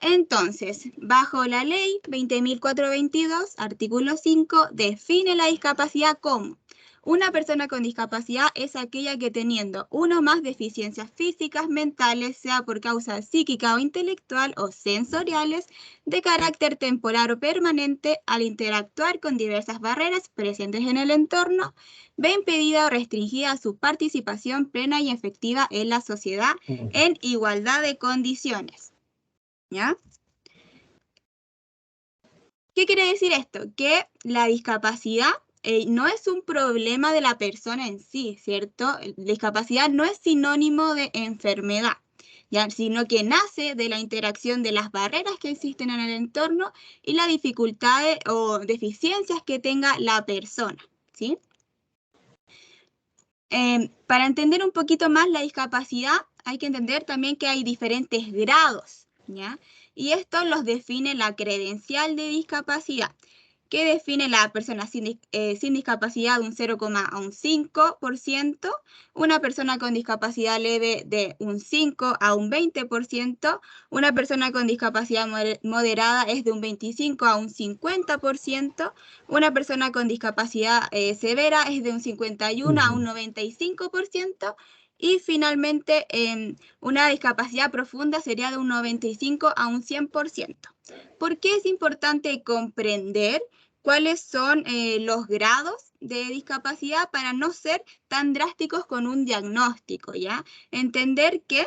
Entonces, bajo la ley 20.422, artículo 5, define la discapacidad como una persona con discapacidad es aquella que teniendo uno o más deficiencias físicas, mentales, sea por causa psíquica o intelectual o sensoriales, de carácter temporal o permanente, al interactuar con diversas barreras presentes en el entorno, ve impedida o restringida su participación plena y efectiva en la sociedad en igualdad de condiciones. ¿Ya? ¿Qué quiere decir esto? Que la discapacidad no es un problema de la persona en sí, ¿cierto? Discapacidad no es sinónimo de enfermedad, ¿ya? Sino que nace de la interacción de las barreras que existen en el entorno y las dificultades o deficiencias que tenga la persona, ¿sí? Para entender un poquito más la discapacidad, hay que entender también que hay diferentes grados, ¿ya? Y esto los define la credencial de discapacidad, que define la persona sin discapacidad de un 0,5%, una persona con discapacidad leve de un 5 a un 20%, una persona con discapacidad moderada es de un 25 a un 50%, una persona con discapacidad severa es de un 51 a un 95%, y finalmente una discapacidad profunda sería de un 95 a un 100%. ¿Por qué es importante comprender cuáles son los grados de discapacidad para no ser tan drásticos con un diagnóstico, ¿ya? Entender que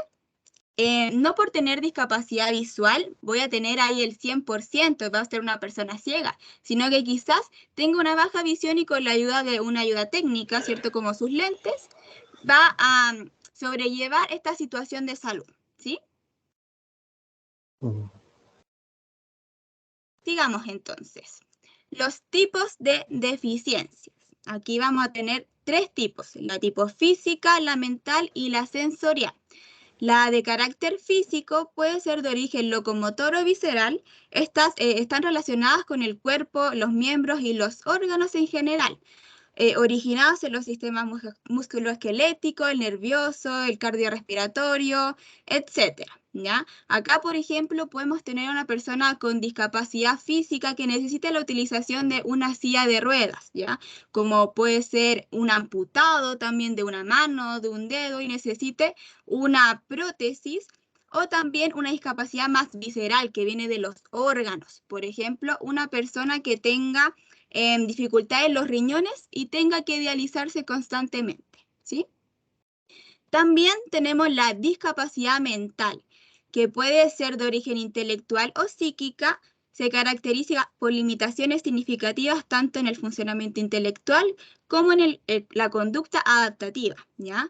no por tener discapacidad visual voy a tener ahí el 100%, va a ser una persona ciega, sino que quizás tenga una baja visión y con la ayuda de una ayuda técnica, ¿cierto? Como sus lentes, va a sobrellevar esta situación de salud, ¿sí? Sigamos entonces. Los tipos de deficiencias. Aquí vamos a tener tres tipos, la tipo física, la mental y la sensorial. La de carácter físico puede ser de origen locomotor o visceral. Estas están relacionadas con el cuerpo, los miembros y los órganos en general, originados en los sistemas musculoesquelético, el nervioso, el cardiorrespiratorio, etc. ¿Ya? Acá, por ejemplo, podemos tener una persona con discapacidad física que necesite la utilización de una silla de ruedas, ¿ya? Como puede ser un amputado también de una mano, de un dedo, y necesite una prótesis, o también una discapacidad más visceral que viene de los órganos. Por ejemplo, una persona que tenga dificultad en los riñones y tenga que dializarse constantemente, ¿sí? También tenemos la discapacidad mental, que puede ser de origen intelectual o psíquica. Se caracteriza por limitaciones significativas tanto en el funcionamiento intelectual como en la conducta adaptativa, ¿ya?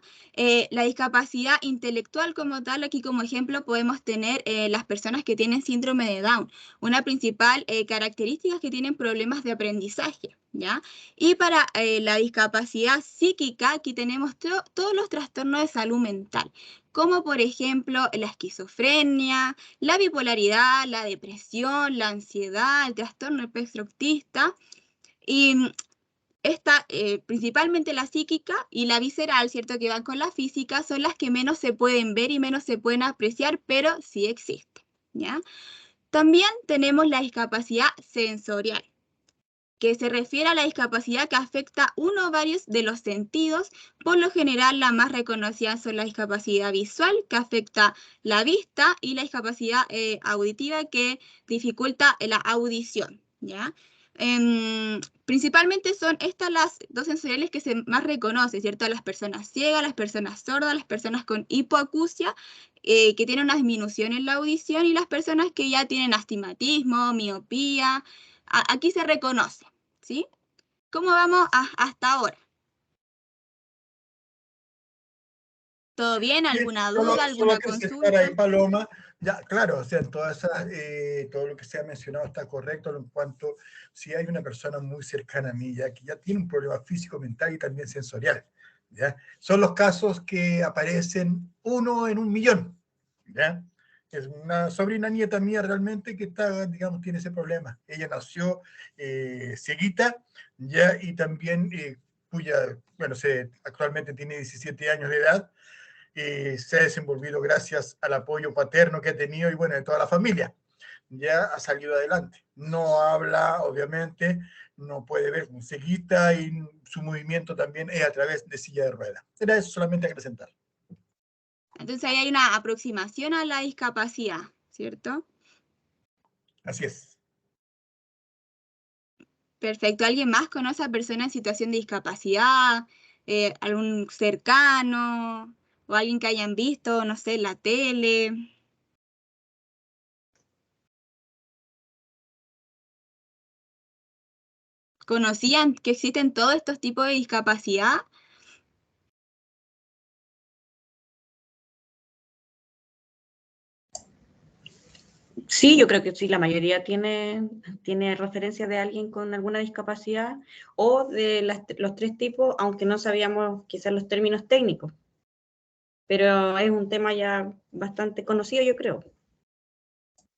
La discapacidad intelectual como tal, aquí como ejemplo podemos tener las personas que tienen síndrome de Down. Una principal característica es que tienen problemas de aprendizaje, ¿ya? Y para la discapacidad psíquica, aquí tenemos todos los trastornos de salud mental, como por ejemplo la esquizofrenia, la bipolaridad, la depresión, la ansiedad, el trastorno espectro autista. Y esta, principalmente la psíquica y la visceral, ¿cierto? Que van con la física, son las que menos se pueden ver y menos se pueden apreciar, pero sí existen, ¿ya? También tenemos la discapacidad sensorial, que se refiere a la discapacidad que afecta uno o varios de los sentidos. Por lo general, la más reconocida son la discapacidad visual, que afecta la vista, y la discapacidad auditiva, que dificulta la audición, ¿ya? Principalmente son estas las dos sensoriales que se más reconocen, ¿cierto? Las personas ciegas, las personas sordas, las personas con hipoacusia, que tienen una disminución en la audición, y las personas que ya tienen astigmatismo, miopía. Aquí se reconoce, ¿sí? ¿Cómo vamos hasta ahora? ¿Todo bien? Bien, ¿Alguna duda? solo ¿Alguna que aceptar ahí, consulta? Paloma. Ya, claro, o sea, todo lo que se ha mencionado está correcto en cuanto si hay una persona muy cercana a mí, ya que ya tiene un problema físico, mental y también sensorial. ¿Ya? Son los casos que aparecen 1 en 1.000.000. ¿Ya? Es una sobrina nieta mía realmente que está, digamos, tiene ese problema. Ella nació cieguita, ya, y también bueno, actualmente tiene 17 años de edad. Se ha desenvolvido gracias al apoyo paterno que ha tenido y bueno, de toda la familia. ya ha salido adelante. No habla, obviamente, no puede ver con ceguita y su movimiento también es a través de silla de ruedas. Era eso solamente acrecentar. Entonces ahí hay una aproximación a la discapacidad, ¿cierto? Así es. Perfecto. ¿Alguien más conoce a personas en situación de discapacidad? ¿Algún cercano? ¿O alguien que hayan visto, no sé, en la tele? ¿Conocían que existen todos estos tipos de discapacidad? Sí, yo creo que sí, la mayoría tiene referencia de alguien con alguna discapacidad o de los tres tipos, aunque no sabíamos quizás los términos técnicos. Pero es un tema ya bastante conocido, yo creo.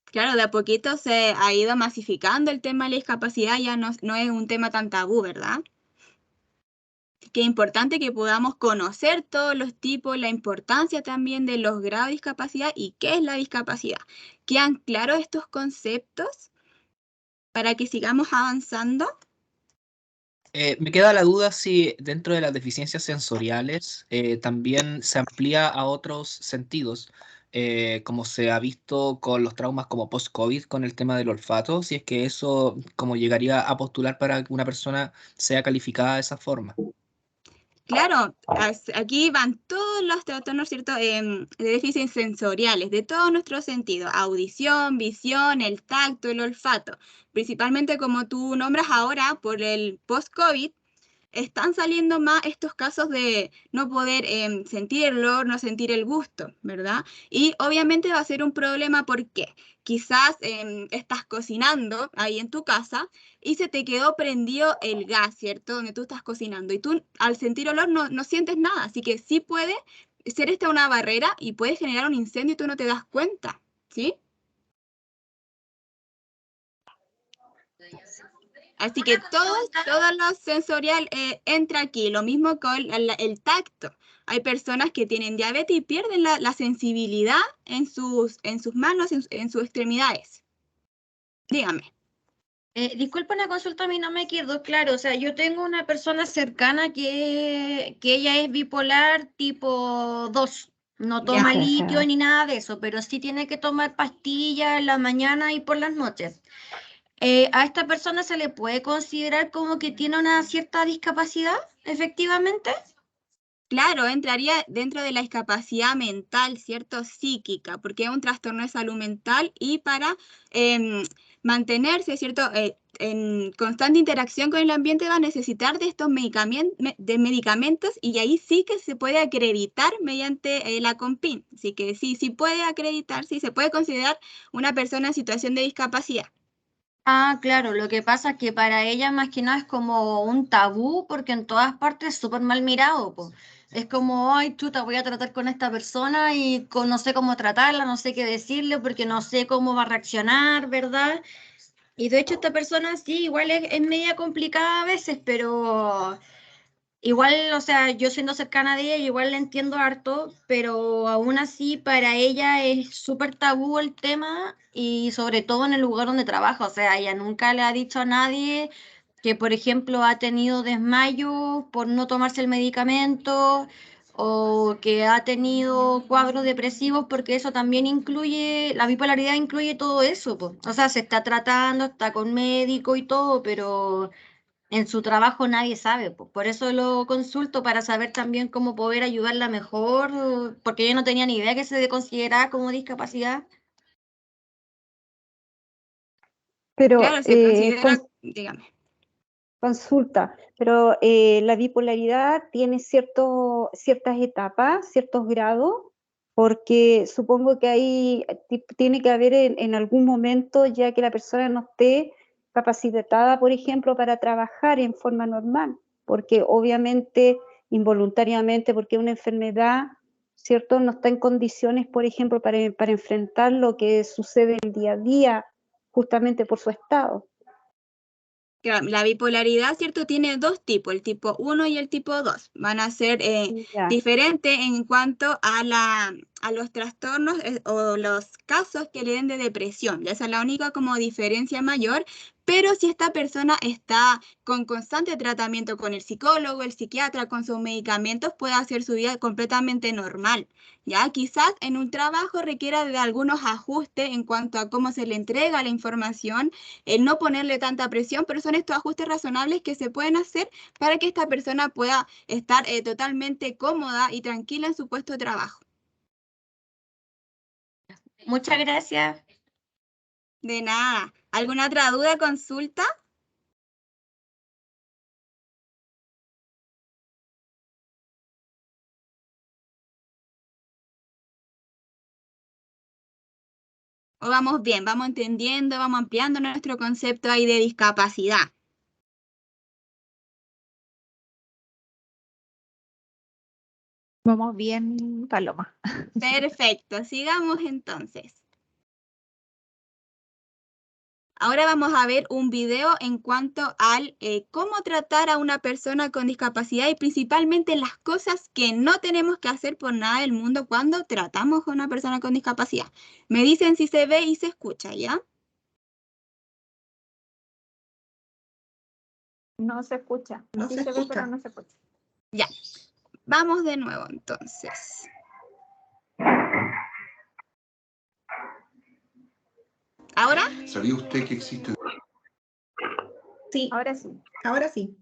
Claro, de a poquito se ha ido masificando el tema de la discapacidad, ya no es un tema tan tabú, ¿verdad? Que es importante que podamos conocer todos los tipos, la importancia también de los grados de discapacidad y qué es la discapacidad. ¿Quedan claros estos conceptos para que sigamos avanzando? Me queda la duda si dentro de las deficiencias sensoriales también se amplía a otros sentidos, como se ha visto con los traumas como post-COVID con el tema del olfato, si es que eso como llegaría a postular para que una persona sea calificada de esa forma. Claro, aquí van todos los trastornos, ¿cierto? De déficit sensoriales, de todos nuestros sentidos, audición, visión, el tacto, el olfato. Principalmente como tú nombras ahora, por el post-COVID, están saliendo más estos casos de no poder sentir el olor, no sentir el gusto, ¿verdad? Y obviamente va a ser un problema porque quizás estás cocinando ahí en tu casa y se te quedó prendido el gas, ¿cierto? Donde tú estás cocinando y tú al sentir olor no sientes nada, así que sí puede ser esta una barrera y puede generar un incendio y tú no te das cuenta, ¿sí? Así que todo lo sensorial entra aquí, lo mismo con el tacto. Hay personas que tienen diabetes y pierden la sensibilidad en sus manos, en sus extremidades. Dígame. Disculpa una consulta, a mí no me quedó claro. O sea, yo tengo una persona cercana que ella es bipolar tipo 2. No toma Ya. litio ni nada de eso, pero sí tiene que tomar pastillas en la mañana y por las noches. ¿A esta persona se le puede considerar como que tiene una cierta discapacidad, efectivamente? Claro, entraría dentro de la discapacidad mental, ¿cierto? Psíquica, porque es un trastorno de salud mental y para mantenerse, ¿cierto? En constante interacción con el ambiente va a necesitar de estos medicamentos y ahí sí que se puede acreditar mediante la COMPIN. Así que sí, sí puede acreditar, sí se puede considerar una persona en situación de discapacidad. Ah, claro, lo que pasa es que para ella más que nada es como un tabú porque en todas partes es súper mal mirado, po. Es como, ay, chuta, voy a tratar con esta persona y no sé cómo tratarla, no sé qué decirle porque no sé cómo va a reaccionar, ¿verdad? Y de hecho esta persona sí, igual es media complicada a veces, pero igual, o sea, yo siendo cercana de ella, igual la entiendo harto, pero aún así para ella es súper tabú el tema y sobre todo en el lugar donde trabaja. O sea, ella nunca le ha dicho a nadie que, por ejemplo, ha tenido desmayo por no tomarse el medicamento o que ha tenido cuadros depresivos, porque eso también incluye, la bipolaridad incluye todo eso, po. O sea, se está tratando, está con médico y todo, pero en su trabajo nadie sabe, por eso lo consulto para saber también cómo poder ayudarla mejor, porque yo no tenía ni idea que se consideraba como discapacidad. Pero Claro, se considera, dígame. consulta, pero la bipolaridad tiene ciertas etapas, ciertos grados, porque supongo que ahí tiene que haber en algún momento ya que la persona no esté capacitada, por ejemplo, para trabajar en forma normal, porque obviamente, involuntariamente, porque una enfermedad, ¿cierto? No está en condiciones, por ejemplo, para enfrentar lo que sucede el día a día, justamente por su estado. La bipolaridad, ¿cierto? Tiene dos tipos, el tipo 1 y el tipo 2. Van a ser Ya. diferentes en cuanto a los trastornos o los casos que le den de depresión. Esa es la única como diferencia mayor, pero si esta persona está con constante tratamiento con el psicólogo, el psiquiatra, con sus medicamentos, puede hacer su vida completamente normal. Ya quizás en un trabajo requiera de algunos ajustes en cuanto a cómo se le entrega la información, el no ponerle tanta presión, pero son estos ajustes razonables que se pueden hacer para que esta persona pueda estar totalmente cómoda y tranquila en su puesto de trabajo. Muchas gracias. De nada. ¿Alguna otra duda, consulta? ¿O vamos bien? ¿Vamos entendiendo? ¿Vamos ampliando nuestro concepto ahí de discapacidad? Vamos bien, Paloma. Perfecto, sigamos entonces. Ahora vamos a ver un video en cuanto al cómo tratar a una persona con discapacidad y principalmente las cosas que no tenemos que hacer por nada del mundo cuando tratamos a una persona con discapacidad. Me dicen si se ve y se escucha, ¿ya? No se escucha. No Sí se se ve, escucha. pero no se escucha. Ya. Vamos de nuevo entonces. ¿Ahora? ¿Sabía usted que existen? Sí. Ahora sí. Ahora sí.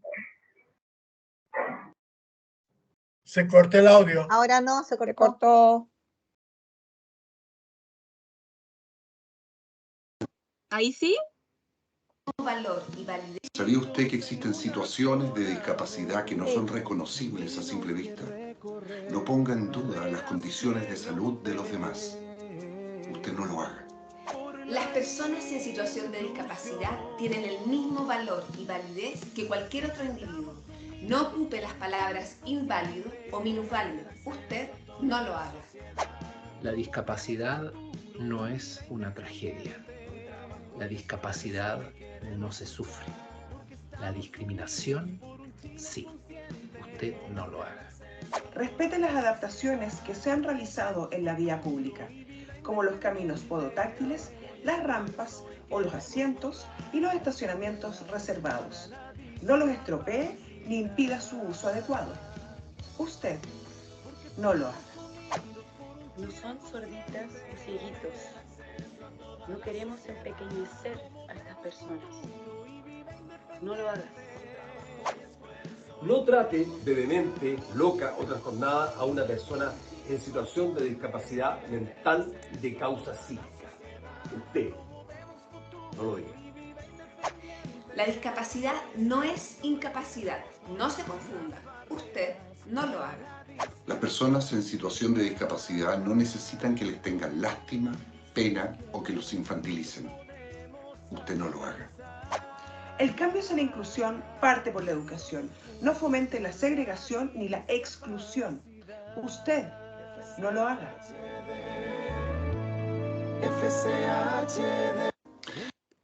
Se corta el audio. Ahora no, se Se cortó. cortó. ¿Ahí sí? ¿Sabía usted que existen situaciones de discapacidad que no son reconocibles a simple vista? No ponga en duda las condiciones de salud de los demás. Usted no lo haga. Las personas en situación de discapacidad tienen el mismo valor y validez que cualquier otro individuo. No ocupe las palabras inválido o minusválido. Usted no lo haga. La discapacidad no es una tragedia. La discapacidad no se sufre. La discriminación, sí. Usted no lo haga. Respete las adaptaciones que se han realizado en la vía pública, como los caminos podotáctiles, las rampas o los asientos y los estacionamientos reservados. No los estropee ni impida su uso adecuado. Usted no lo haga. No son sorditas o cieguitos. No queremos empequeñecer a estas personas. No lo hagas. No trate de demente, loca o trastornada a una persona en situación de discapacidad mental de causa psíquica. Usted no lo diga. La discapacidad no es incapacidad. No se confunda. Usted no lo haga. Las personas en situación de discapacidad no necesitan que les tengan lástima, pena o que los infantilicen. Usted no lo haga. El cambio hacia la inclusión parte por la educación. No fomente la segregación ni la exclusión. Usted no lo haga.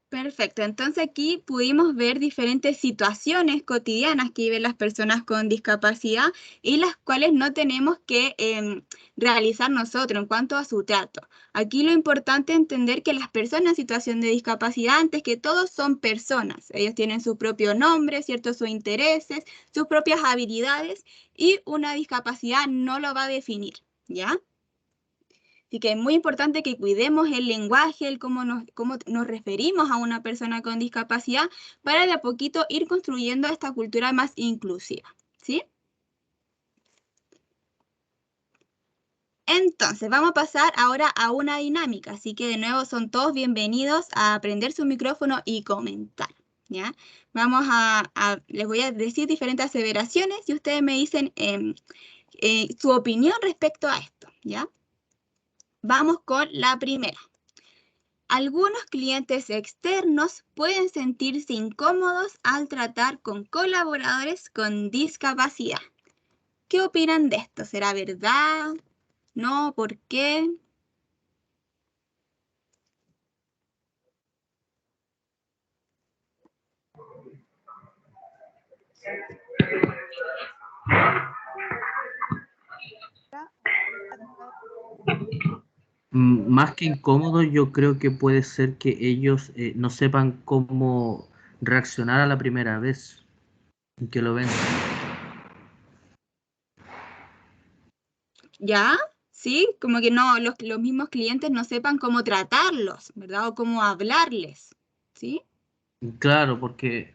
Perfecto, entonces aquí pudimos ver diferentes situaciones cotidianas que viven las personas con discapacidad y las cuales no tenemos que realizar nosotros en cuanto a su trato. Aquí lo importante es entender que las personas en situación de discapacidad, antes que todo, son personas. Ellos tienen su propio nombre, ¿cierto? Sus intereses, sus propias habilidades y una discapacidad no lo va a definir, ¿ya? Así que es muy importante que cuidemos el lenguaje, el cómo nos referimos a una persona con discapacidad para de a poquito ir construyendo esta cultura más inclusiva, ¿sí? Entonces, vamos a pasar ahora a una dinámica, así que de nuevo son todos bienvenidos a prender su micrófono y comentar, ¿ya? Les voy a decir diferentes aseveraciones y ustedes me dicen su opinión respecto a esto, ¿ya? Vamos con la primera. Algunos clientes externos pueden sentirse incómodos al tratar con colaboradores con discapacidad. ¿Qué opinan de esto? ¿Será verdad? ¿No? ¿Por qué? Más que incómodo, yo creo que puede ser que ellos no sepan cómo reaccionar a la primera vez que lo ven. ¿Ya? ¿Sí? Como que no, los mismos clientes no sepan cómo tratarlos, ¿verdad? O cómo hablarles, ¿sí? Claro, porque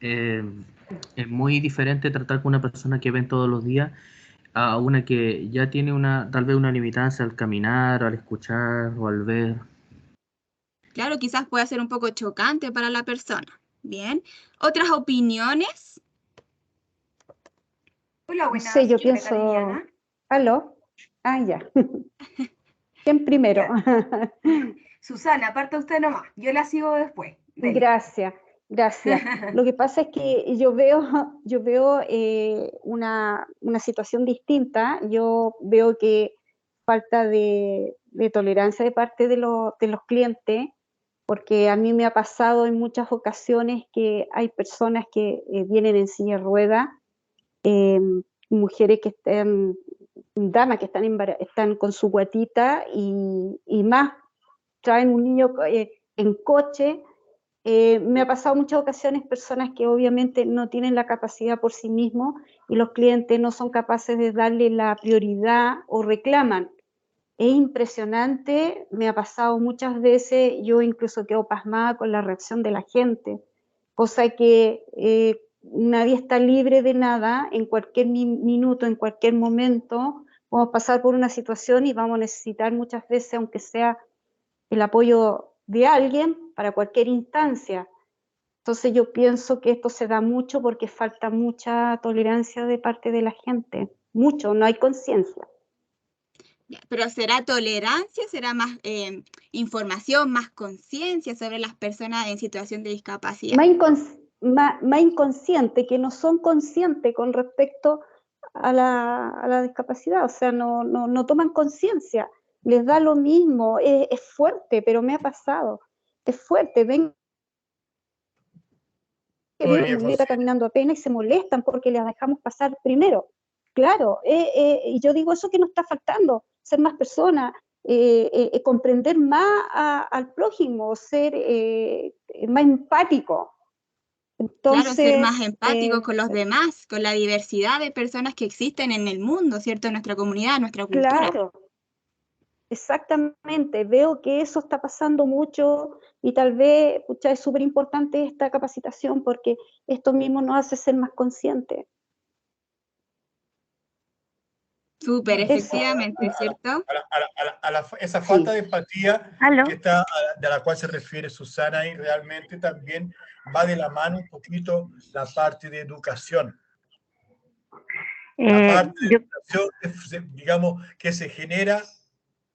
es muy diferente tratar con una persona que ven todos los días a una que ya tiene tal vez una limitancia al caminar, al escuchar o al ver. Claro, quizás pueda ser un poco chocante para la persona. Bien. ¿Otras opiniones? Hola, No sé, buenas, yo Rebeca pienso, Viviana. ¿aló? Ah, ya. ¿Quién primero? Susana, aparte usted nomás, yo la sigo después. Dele. Gracias, gracias. Lo que pasa es que yo veo una situación distinta. Yo veo que falta de tolerancia de parte de los clientes, porque a mí me ha pasado en muchas ocasiones que hay personas que vienen en silla de ruedas, mujeres que están, damas que están con su guatita y más traen un niño en coche. Me ha pasado muchas ocasiones personas que obviamente no tienen la capacidad por sí mismos y los clientes no son capaces de darle la prioridad o reclaman. Es impresionante, me ha pasado muchas veces, yo incluso quedo pasmada con la reacción de la gente, cosa que nadie está libre de nada, en cualquier minuto, en cualquier momento, vamos a pasar por una situación y vamos a necesitar muchas veces, aunque sea el apoyo de alguien para cualquier instancia. Entonces yo pienso que esto se da mucho porque falta mucha tolerancia de parte de la gente, mucho, no hay conciencia. Ya, pero ¿será tolerancia? ¿Será más información, más conciencia sobre las personas en situación de discapacidad? Más inconsciente, que no son conscientes con respecto a la discapacidad, o sea, no toman conciencia, les da lo mismo, es fuerte, pero me ha pasado, es fuerte, ven que viene una muleta caminando apenas y se molestan porque les dejamos pasar primero. Claro, y yo digo eso que nos está faltando, ser más personas, comprender más al prójimo, ser más empático. Claro, ser más Entonces, empáticos con los demás, con la diversidad de personas que existen en el mundo, ¿cierto? En nuestra comunidad, en nuestra cultura. claro, exactamente, veo que eso está pasando mucho y tal vez, pucha, es súper importante esta capacitación porque esto mismo nos hace ser más conscientes. Súper, efectivamente, ¿cierto? Esa falta de empatía ¿Aló? de la cual se refiere Susana, y realmente también va de la mano un poquito la parte de educación. La parte de educación, digamos, que se genera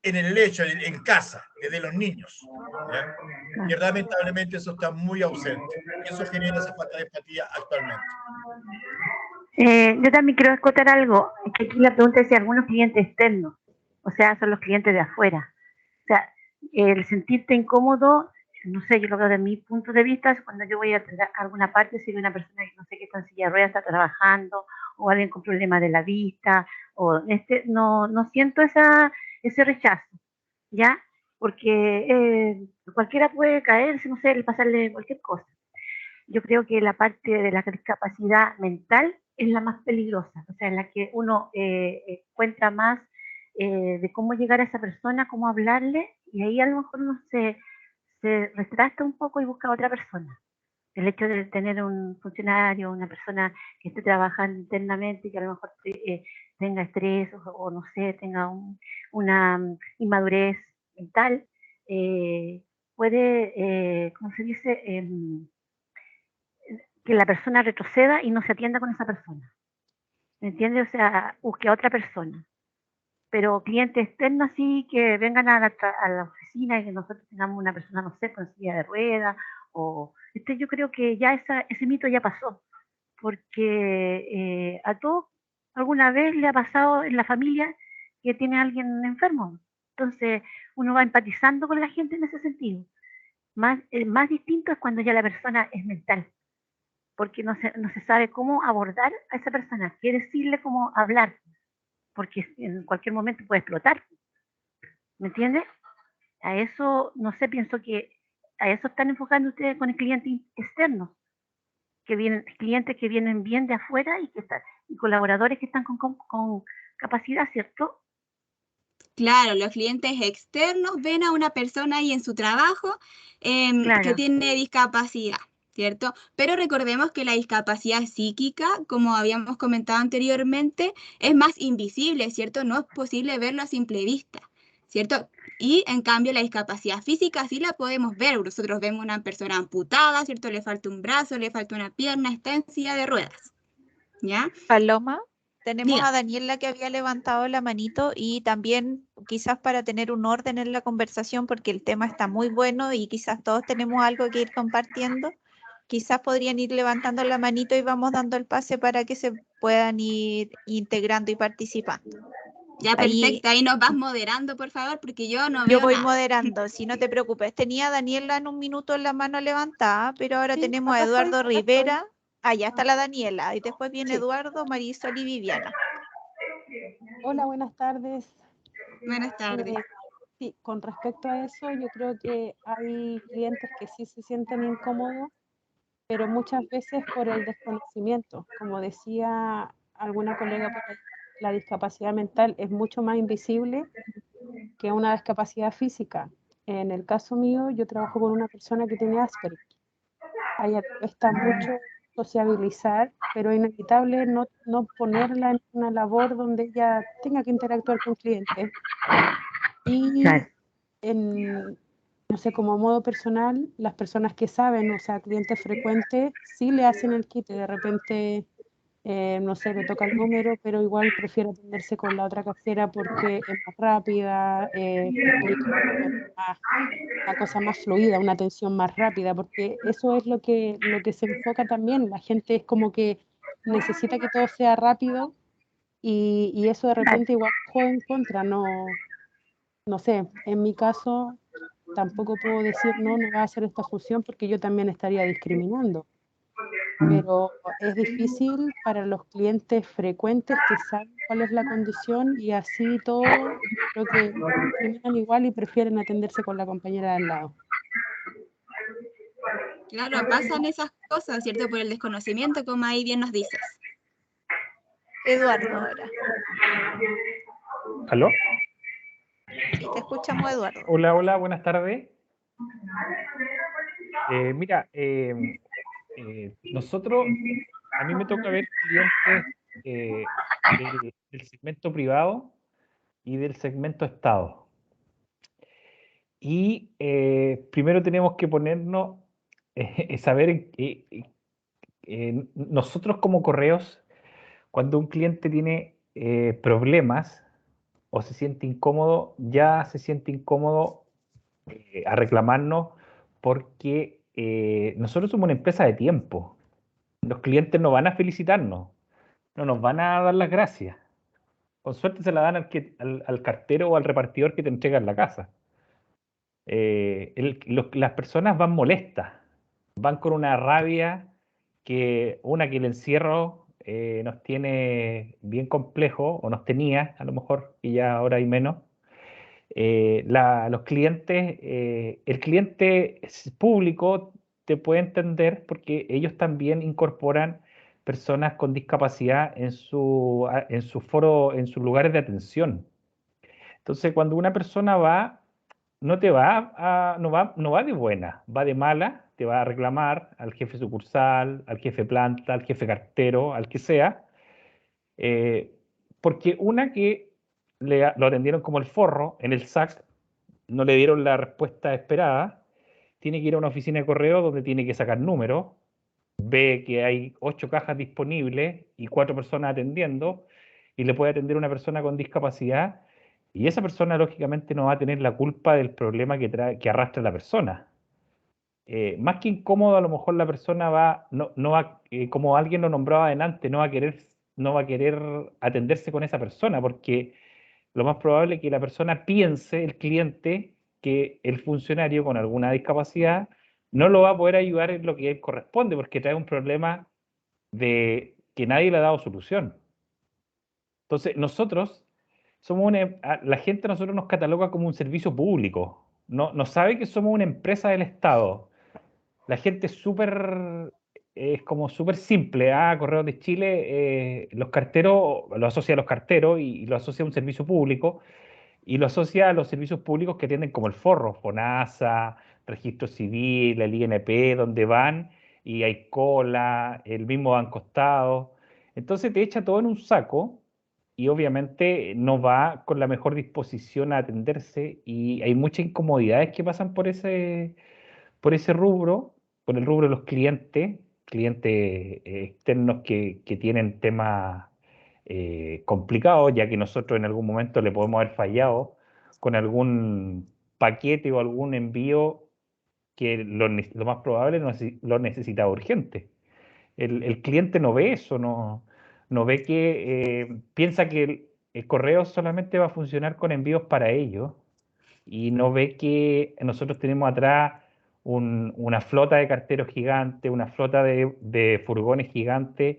en el hecho, en casa, desde los niños. ¿Ya? Y lamentablemente eso está muy ausente. Y eso genera esa falta de empatía actualmente. Yo también quiero acotar algo, que aquí la pregunta es si algunos clientes externos, o sea, son los clientes de afuera. O sea, el sentirte incómodo, no sé, yo lo veo de mi punto de vista, es cuando yo voy a alguna parte, si hay una persona que no sé qué está en silla de ruedas, está trabajando, o alguien con problemas de la vista, o no siento ese rechazo, ¿ya? Porque cualquiera puede caerse, no sé, pasarle cualquier cosa. Yo creo que la parte de la discapacidad mental es la más peligrosa, o sea, en la que uno encuentra más de cómo llegar a esa persona, cómo hablarle, y ahí a lo mejor uno se retracta un poco y busca a otra persona. El hecho de tener un funcionario, una persona que esté trabajando internamente y que a lo mejor tenga estrés o no sé, tenga una inmadurez mental, puede, ¿cómo se dice?, que la persona retroceda y no se atienda con esa persona. ¿Me entiendes? O sea, busque a otra persona. Pero clientes externos así que vengan a la oficina y que nosotros tengamos una persona, no sé, con silla de ruedas, o yo creo que ya ese mito ya pasó, porque a todos alguna vez le ha pasado en la familia que tiene a alguien enfermo. Entonces uno va empatizando con la gente en ese sentido. Más distinto es cuando ya la persona es mental, porque no se sabe cómo abordar a esa persona, qué decirle, cómo hablar, porque en cualquier momento puede explotar. ¿Me entiendes? A eso, no sé, pienso que a eso están enfocando ustedes con el cliente externo, que vienen, clientes que vienen bien de afuera y que están, y colaboradores que están con capacidad, ¿cierto? Claro, los clientes externos ven a una persona ahí en su trabajo que Claro. tiene discapacidad, ¿cierto? Pero recordemos que la discapacidad psíquica, como habíamos comentado anteriormente, es más invisible, ¿cierto? No es posible verlo a simple vista, ¿cierto? Y en cambio la discapacidad física sí la podemos ver. Nosotros vemos una persona amputada, ¿cierto? Le falta un brazo, le falta una pierna, está en silla de ruedas, ¿ya? Paloma, tenemos Diga. a Daniela que había levantado la manito y también quizás para tener un orden en la conversación, porque el tema está muy bueno y quizás todos tenemos algo que ir compartiendo, quizás podrían ir levantando la manito y vamos dando el pase para que se puedan ir integrando y participando. Ya, Ahí perfecto. Ahí nos vas moderando, por favor, porque yo no yo veo voy nada. moderando, si no te preocupes. Tenía a Daniela en un minuto en la mano levantada, pero ahora Sí, tenemos a acá estoy, Eduardo acá estoy. Rivera. Allá está la Daniela. Y después viene Sí. Eduardo, Marisol y Viviana. Hola, buenas tardes. Buenas tardes. Sí, con respecto a eso, yo creo que hay clientes que sí se sienten incómodos, pero muchas veces por el desconocimiento. Como decía alguna colega por ahí, la discapacidad mental es mucho más invisible que una discapacidad física. En el caso mío, yo trabajo con una persona que tiene Asperger. A ella le cuesta mucho sociabilizar, pero es inevitable no ponerla en una labor donde ella tenga que interactuar con clientes. Y no sé, como modo personal, las personas que saben, o sea, clientes frecuentes, sí le hacen el quite. De repente, no sé, le toca el número, pero igual prefiere atenderse con la otra cajera porque es más rápida, explica una cosa más fluida, una atención más rápida, porque eso es lo que se enfoca también. La gente es como que necesita que todo sea rápido y eso de repente igual juega en contra. No sé, en mi caso tampoco puedo decir no va a hacer esta función porque yo también estaría discriminando. Pero es difícil para los clientes frecuentes que saben cuál es la condición y así todo, creo que discriminan igual y prefieren atenderse con la compañera de al lado. Claro, pasan esas cosas, ¿cierto? Por el desconocimiento, como ahí bien nos dices. Eduardo ahora. ¿Aló? Sí, te escuchamos, Eduardo. Hola, hola, buenas tardes. Mira, nosotros, a mí me toca ver clientes del segmento privado y del segmento Estado. Y primero tenemos que ponernos, saber nosotros como correos, cuando un cliente tiene problemas o se siente incómodo, ya se siente incómodo a reclamarnos porque nosotros somos una empresa de tiempo. Los clientes no van a felicitarnos, no nos van a dar las gracias. Con suerte se la dan al cartero o al repartidor que te entrega en la casa. Las personas van molestas, van con una rabia que el encierro nos tiene bien complejo, o nos tenía, a lo mejor, y ya ahora hay menos. Los clientes, el cliente público te puede entender porque ellos también incorporan personas con discapacidad en su foro, en sus lugares de atención. Entonces, cuando una persona va, no va de buena, va de mala, te va a reclamar al jefe sucursal, al jefe planta, al jefe cartero, al que sea, porque que lo atendieron como el forro en el SAC, no le dieron la respuesta esperada, tiene que ir a una oficina de correo donde tiene que sacar números, ve que hay 8 cajas disponibles y 4 personas atendiendo, y le puede atender una persona con discapacidad, y esa persona lógicamente no va a tener la culpa del problema que arrastra la persona. Más que incómodo, a lo mejor la persona como alguien lo nombraba adelante, no va a querer atenderse con esa persona, porque lo más probable es que la persona piense, el cliente, que el funcionario con alguna discapacidad no lo va a poder ayudar en lo que él corresponde, porque trae un problema de que nadie le ha dado solución. Entonces, nosotros la gente a nosotros nos cataloga como un servicio público. No sabe que somos una empresa del Estado. La gente es como súper simple. Correos de Chile, los carteros, lo asocia a los carteros y lo asocia a un servicio público y lo asocia a los servicios públicos que atienden como el forro, FONASA, Registro Civil, el INP, donde van y hay cola, el mismo Banco Estado. Entonces te echa todo en un saco y obviamente no va con la mejor disposición a atenderse y hay muchas incomodidades que pasan por ese rubro, por el rubro de los clientes externos que tienen temas complicados, ya que nosotros en algún momento le podemos haber fallado con algún paquete o algún envío que lo más probable lo necesitaba urgente. El cliente no ve eso, no ve que piensa que el correo solamente va a funcionar con envíos para ellos y no ve que nosotros tenemos atrás una flota de carteros gigante, una flota de furgones gigantes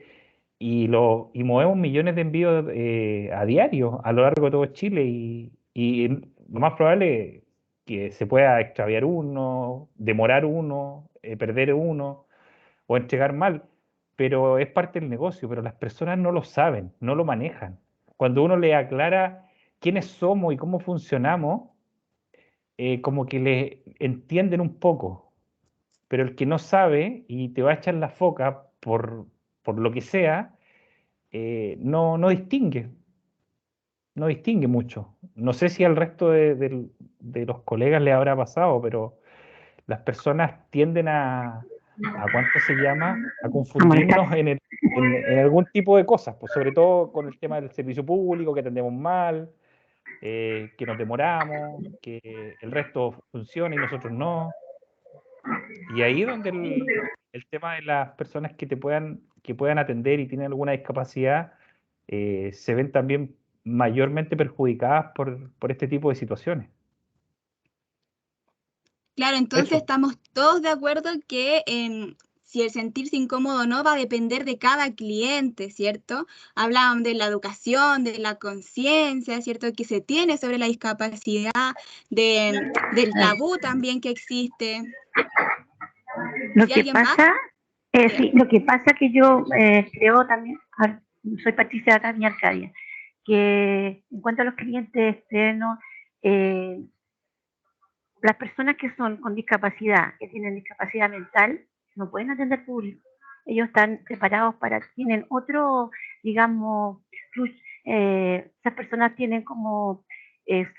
y movemos millones de envíos a diario a lo largo de todo Chile y lo más probable es que se pueda extraviar uno, demorar uno, perder uno o entregar mal, pero es parte del negocio, pero las personas no lo saben, no lo manejan. Cuando uno le aclara quiénes somos y cómo funcionamos, como que le entienden un poco, pero el que no sabe y te va a echar la foca por lo que sea, no distingue mucho. No sé si al resto de los colegas le habrá pasado, pero las personas tienden a ¿cuánto se llama? A confundirnos en algún tipo de cosas, pues sobre todo con el tema del servicio público, que atendemos mal, que nos demoramos, que el resto funciona y nosotros no. Y ahí es donde el tema de las personas que puedan atender y tienen alguna discapacidad se ven también mayormente perjudicadas por este tipo de situaciones. Claro, entonces Eso. estamos todos de acuerdo que si el sentirse incómodo o no va a depender de cada cliente, ¿cierto? Hablaban de la educación, de la conciencia, ¿cierto? Que se tiene sobre la discapacidad, del tabú también que existe. Lo ¿Sí, que alguien más? pasa, sí, lo que pasa que yo creo también, soy Patricia Tami Arcadia, que en cuanto a los clientes externos, las personas que son con discapacidad, que tienen discapacidad mental, no pueden atender público. Ellos están preparados tienen otro, digamos, esas personas tienen como,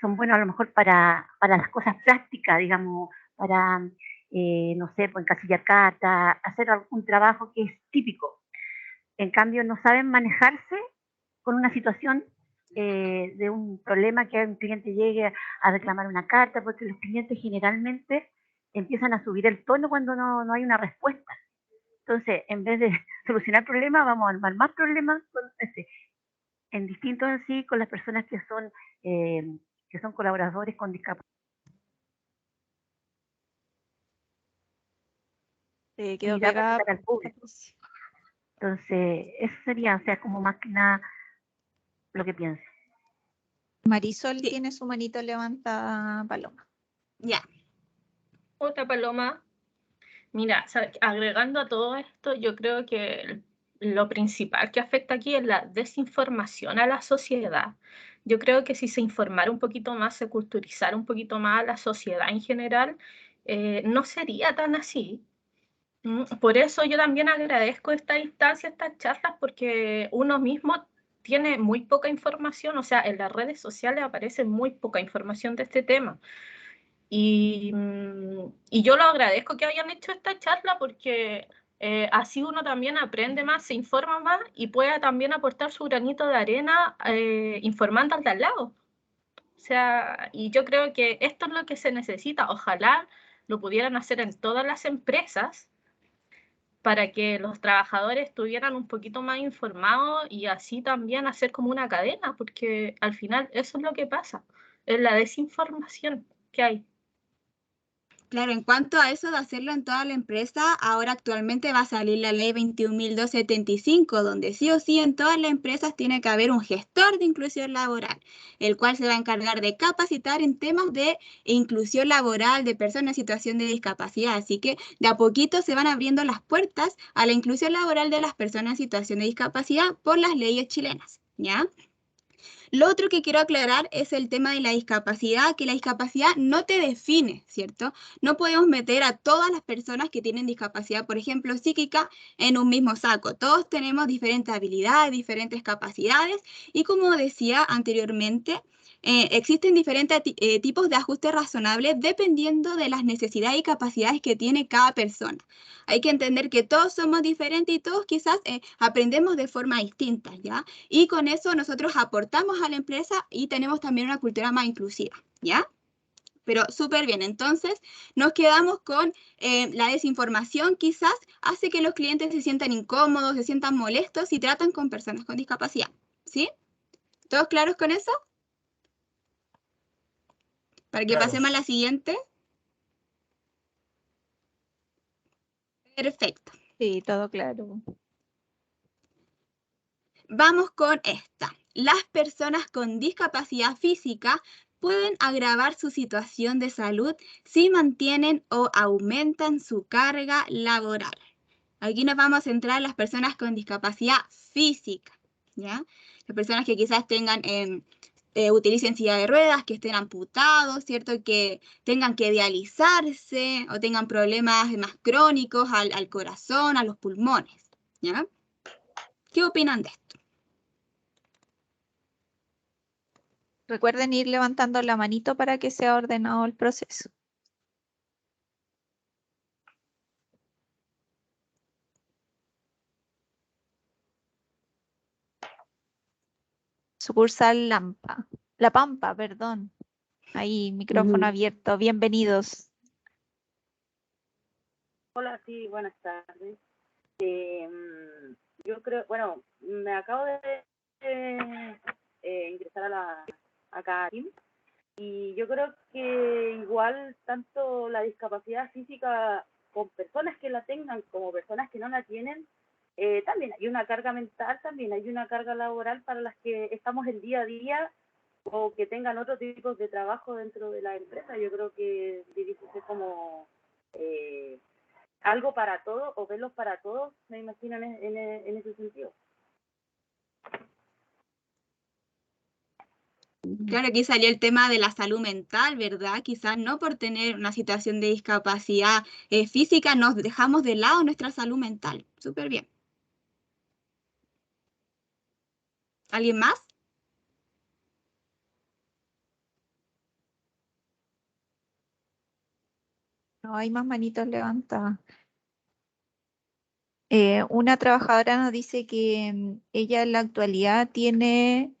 son buenos a lo mejor para las cosas prácticas, digamos, para, no sé, pues encasillar cartas, hacer algún trabajo que es típico. En cambio, no saben manejarse con una situación de un problema que un cliente llegue a reclamar una carta, porque los clientes generalmente empiezan a subir el tono cuando no hay una respuesta. Entonces, en vez de solucionar problemas, vamos a armar más problemas en distinto en sí con las personas que son colaboradores con discapacidad. Quedó pegada. Al público. Entonces, eso sería, o sea, como más que nada lo que pienso. Marisol tiene su manito levantada, Paloma. Ya. Otra Paloma. Mira, agregando a todo esto, yo creo que lo principal que afecta aquí es la desinformación a la sociedad. Yo creo que si se informara un poquito más, se culturizara un poquito más a la sociedad en general, no sería tan así. Por eso yo también agradezco esta instancia, estas charlas, porque uno mismo tiene muy poca información, o sea, en las redes sociales aparece muy poca información de este tema. Y yo lo agradezco que hayan hecho esta charla porque así uno también aprende más, se informa más y puede también aportar su granito de arena informando al de al lado. O sea, y yo creo que esto es lo que se necesita. Ojalá lo pudieran hacer en todas las empresas para que los trabajadores estuvieran un poquito más informados y así también hacer como una cadena, porque al final eso es lo que pasa, es la desinformación que hay. Claro, en cuanto a eso de hacerlo en toda la empresa, ahora actualmente va a salir la ley 21.275, donde sí o sí en todas las empresas tiene que haber un gestor de inclusión laboral, el cual se va a encargar de capacitar en temas de inclusión laboral de personas en situación de discapacidad. Así que de a poquito se van abriendo las puertas a la inclusión laboral de las personas en situación de discapacidad por las leyes chilenas, ¿ya? Lo otro que quiero aclarar es el tema de la discapacidad, que la discapacidad no te define, ¿cierto? No podemos meter a todas las personas que tienen discapacidad, por ejemplo, psíquica, en un mismo saco. Todos tenemos diferentes habilidades, diferentes capacidades y como decía anteriormente, existen diferentes tipos de ajustes razonables dependiendo de las necesidades y capacidades que tiene cada persona. Hay que entender que todos somos diferentes y todos quizás aprendemos de forma distinta, ¿ya? Y con eso nosotros aportamos a la empresa y tenemos también una cultura más inclusiva, ¿ya? Pero súper bien, entonces nos quedamos con la desinformación quizás hace que los clientes se sientan incómodos, se sientan molestos si tratan con personas con discapacidad, ¿sí? ¿Todos claros con eso? Para que pasemos a la siguiente. Perfecto. Sí, todo claro. Vamos con esta. Las personas con discapacidad física pueden agravar su situación de salud si mantienen o aumentan su carga laboral. Aquí nos vamos a centrar en las personas con discapacidad física, ¿ya? Las personas que quizás tengan, utilicen silla de ruedas, que estén amputados, ¿cierto? Que tengan que dializarse o tengan problemas más crónicos al corazón, a los pulmones, ¿ya? ¿Qué opinan de esto? Recuerden ir levantando la manito para que sea ordenado el proceso. Sucursal Lampa. La Pampa, perdón. Ahí, micrófono abierto. Bienvenidos. Hola, sí, buenas tardes. Yo creo, bueno, me acabo de ingresar acá a Teams y yo creo que igual tanto la discapacidad física con personas que la tengan como personas que no la tienen, también hay una carga mental, también hay una carga laboral para las que estamos el día a día o que tengan otro tipo de trabajo dentro de la empresa. Yo creo que dirige ser como algo para todos o verlos para todos, me imagino en ese sentido. Claro, aquí salió el tema de la salud mental, ¿verdad? Quizás no por tener una situación de discapacidad física nos dejamos de lado nuestra salud mental. Súper bien. ¿Alguien más? No hay más manitos levantadas. Una trabajadora nos dice que ella en la actualidad tiene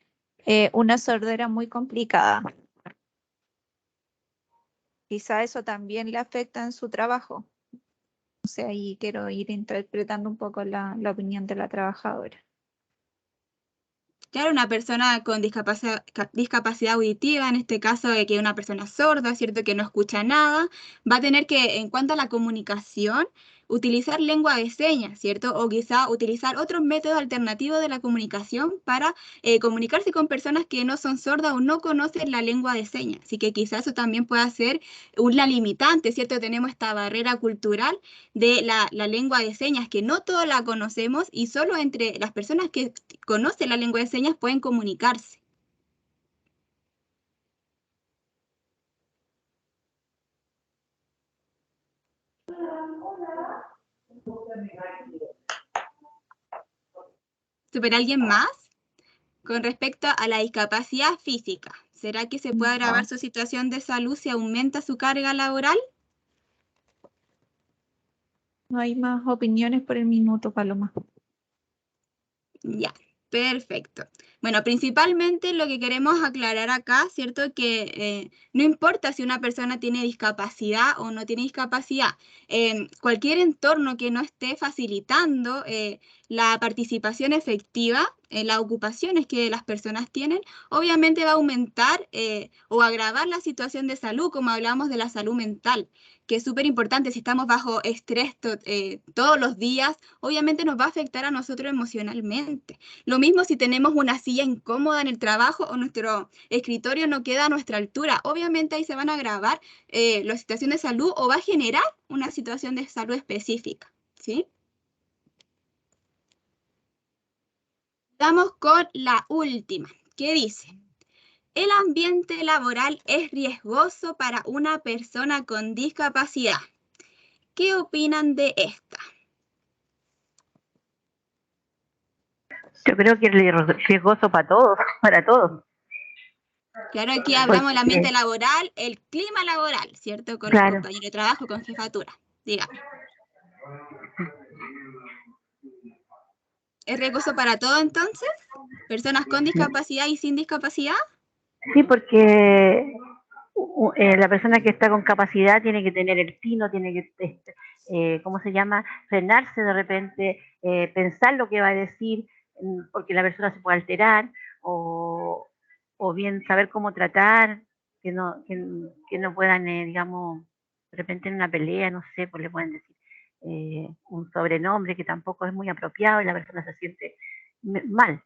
una sordera muy complicada. Quizá eso también le afecta en su trabajo. O sea, ahí quiero ir interpretando un poco la opinión de la trabajadora. Claro, una persona con discapacidad auditiva, en este caso que es una persona sorda, ¿cierto? Que no escucha nada, va a tener que, en cuanto a la comunicación, utilizar lengua de señas, ¿cierto? O quizá utilizar otros métodos alternativos de la comunicación para comunicarse con personas que no son sordas o no conocen la lengua de señas. Así que quizá eso también pueda ser una limitante, ¿cierto? Tenemos esta barrera cultural de la lengua de señas, que no todos la conocemos y solo entre las personas que conocen la lengua de señas pueden comunicarse. ¿Super alguien más? Con respecto a la discapacidad física, ¿será que se puede agravar su situación de salud si aumenta su carga laboral? No hay más opiniones por el minuto, Paloma. Ya, perfecto. Bueno, principalmente lo que queremos aclarar acá, ¿cierto? Que no importa si una persona tiene discapacidad o no tiene discapacidad, cualquier entorno que no esté facilitando la participación efectiva en las ocupaciones que las personas tienen, obviamente va a aumentar o agravar la situación de salud, como hablamos de la salud mental, que es súper importante. Si estamos bajo estrés todos los días, obviamente nos va a afectar a nosotros emocionalmente. Lo mismo si tenemos una silla incómoda en el trabajo o nuestro escritorio no queda a nuestra altura. Obviamente ahí se van a agravar la situación de salud o va a generar una situación de salud específica, ¿sí? Vamos con la última, que dice: el ambiente laboral es riesgoso para una persona con discapacidad. ¿Qué opinan de esta? Yo creo que es riesgoso para todos, para todos. Claro, aquí hablamos del ambiente laboral, el clima laboral, ¿cierto? Con el compañero de trabajo, con jefatura. Dígame. ¿Es riesgoso para todo entonces? ¿Personas con discapacidad y sin discapacidad? Sí, porque la persona que está con capacidad tiene que tener el tino, tiene que, ¿cómo se llama? Frenarse de repente, pensar lo que va a decir, porque la persona se puede alterar, o bien saber cómo tratar, que no puedan, digamos, de repente en una pelea, no sé, pues le pueden decir un sobrenombre que tampoco es muy apropiado y la persona se siente mal.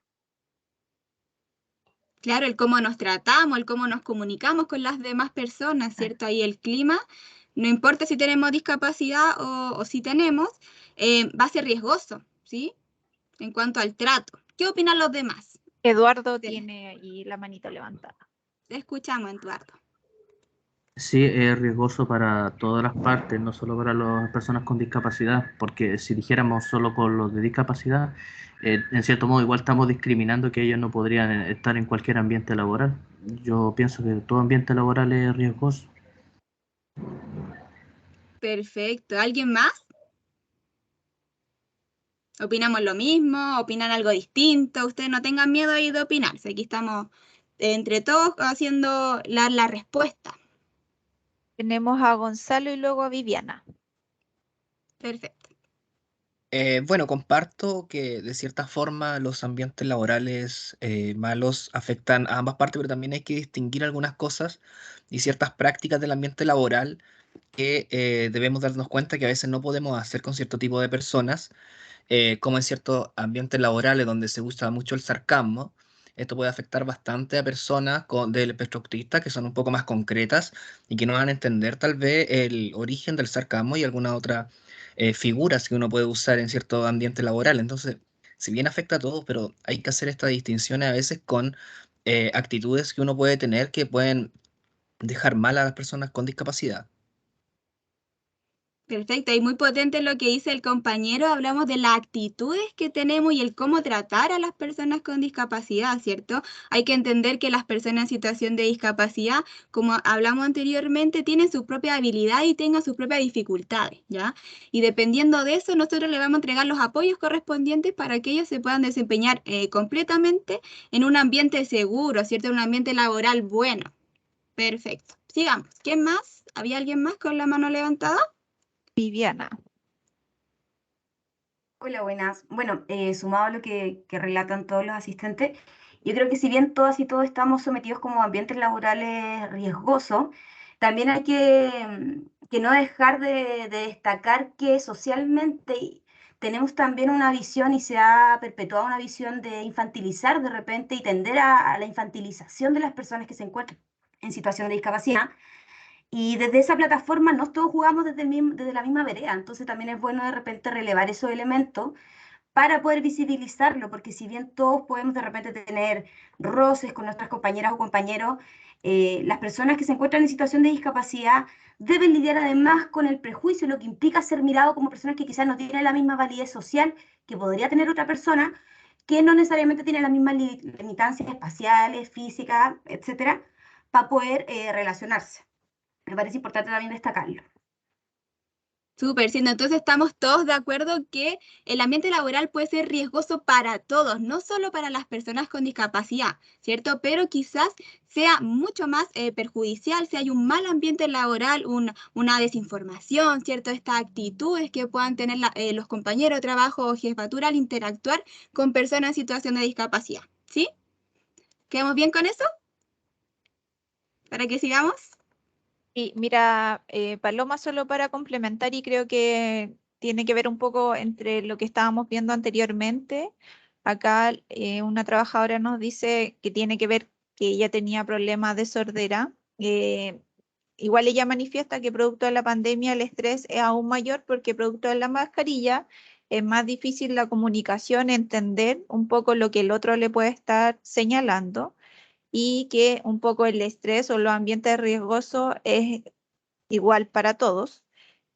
Claro, el cómo nos tratamos, el cómo nos comunicamos con las demás personas, ¿cierto? Ahí el clima, no importa si tenemos discapacidad o si tenemos, va a ser riesgoso, ¿sí? En cuanto al trato. ¿Qué opinan los demás? Eduardo tiene ahí la manito levantada. Te escuchamos, Eduardo. Sí, es riesgoso para todas las partes, no solo para las personas con discapacidad, porque si dijéramos solo con los de discapacidad, en cierto modo igual estamos discriminando que ellos no podrían estar en cualquier ambiente laboral. Yo pienso que todo ambiente laboral es riesgoso. Perfecto. ¿Alguien más? ¿Opinamos lo mismo? ¿Opinan algo distinto? Ustedes no tengan miedo ahí de opinarse. Aquí estamos entre todos haciendo la respuesta. Tenemos a Gonzalo y luego a Viviana. Perfecto. Bueno, comparto que de cierta forma los ambientes laborales malos afectan a ambas partes, pero también hay que distinguir algunas cosas y ciertas prácticas del ambiente laboral que debemos darnos cuenta que a veces no podemos hacer con cierto tipo de personas, como en ciertos ambientes laborales donde se usa mucho el sarcasmo. Esto puede afectar bastante a personas del espectro autista que son un poco más concretas y que no van a entender tal vez el origen del sarcasmo y algunas otras figuras que uno puede usar en cierto ambiente laboral. Entonces, si bien afecta a todos, pero hay que hacer estas distinciones a veces con actitudes que uno puede tener que pueden dejar mal a las personas con discapacidad. Perfecto, y muy potente lo que dice el compañero. Hablamos de las actitudes que tenemos y el cómo tratar a las personas con discapacidad, ¿cierto? Hay que entender que las personas en situación de discapacidad, como hablamos anteriormente, tienen su propia habilidad y tengan sus propias dificultades, ¿ya? Y dependiendo de eso, nosotros le vamos a entregar los apoyos correspondientes para que ellos se puedan desempeñar completamente en un ambiente seguro, ¿cierto? En un ambiente laboral bueno. Perfecto. Sigamos. ¿Quién más? ¿Había alguien más con la mano levantada? Viviana. Hola, buenas. Bueno, sumado a lo que relatan todos los asistentes, yo creo que si bien todas y todos estamos sometidos como a ambientes laborales riesgosos, también hay que no dejar de destacar que socialmente tenemos también una visión y se ha perpetuado una visión de infantilizar de repente y tender a la infantilización de las personas que se encuentran en situación de discapacidad. Y desde esa plataforma no todos jugamos desde la misma vereda, entonces también es bueno de repente relevar esos elementos para poder visibilizarlo, porque si bien todos podemos de repente tener roces con nuestras compañeras o compañeros, las personas que se encuentran en situación de discapacidad deben lidiar además con el prejuicio, lo que implica ser mirado como personas que quizás no tienen la misma validez social que podría tener otra persona, que no necesariamente tiene las mismas limitancias espaciales, físicas, etcétera, para poder relacionarse. Me parece importante también destacarlo. Súper, siendo entonces estamos todos de acuerdo que el ambiente laboral puede ser riesgoso para todos, no solo para las personas con discapacidad, ¿cierto? Pero quizás sea mucho más perjudicial si hay un mal ambiente laboral, una desinformación, ¿cierto? Estas actitudes que puedan tener los compañeros de trabajo o jefatura al interactuar con personas en situación de discapacidad, ¿sí? ¿Quedamos bien con eso? ¿Para que sigamos? Y mira, Paloma, solo para complementar, y creo que tiene que ver un poco entre lo que estábamos viendo anteriormente. Acá una trabajadora nos dice que tiene que ver que ella tenía problemas de sordera. Igual ella manifiesta que producto de la pandemia el estrés es aún mayor porque producto de la mascarilla es más difícil la comunicación, entender un poco lo que el otro le puede estar señalando, y que un poco el estrés o los ambientes riesgosos es igual para todos.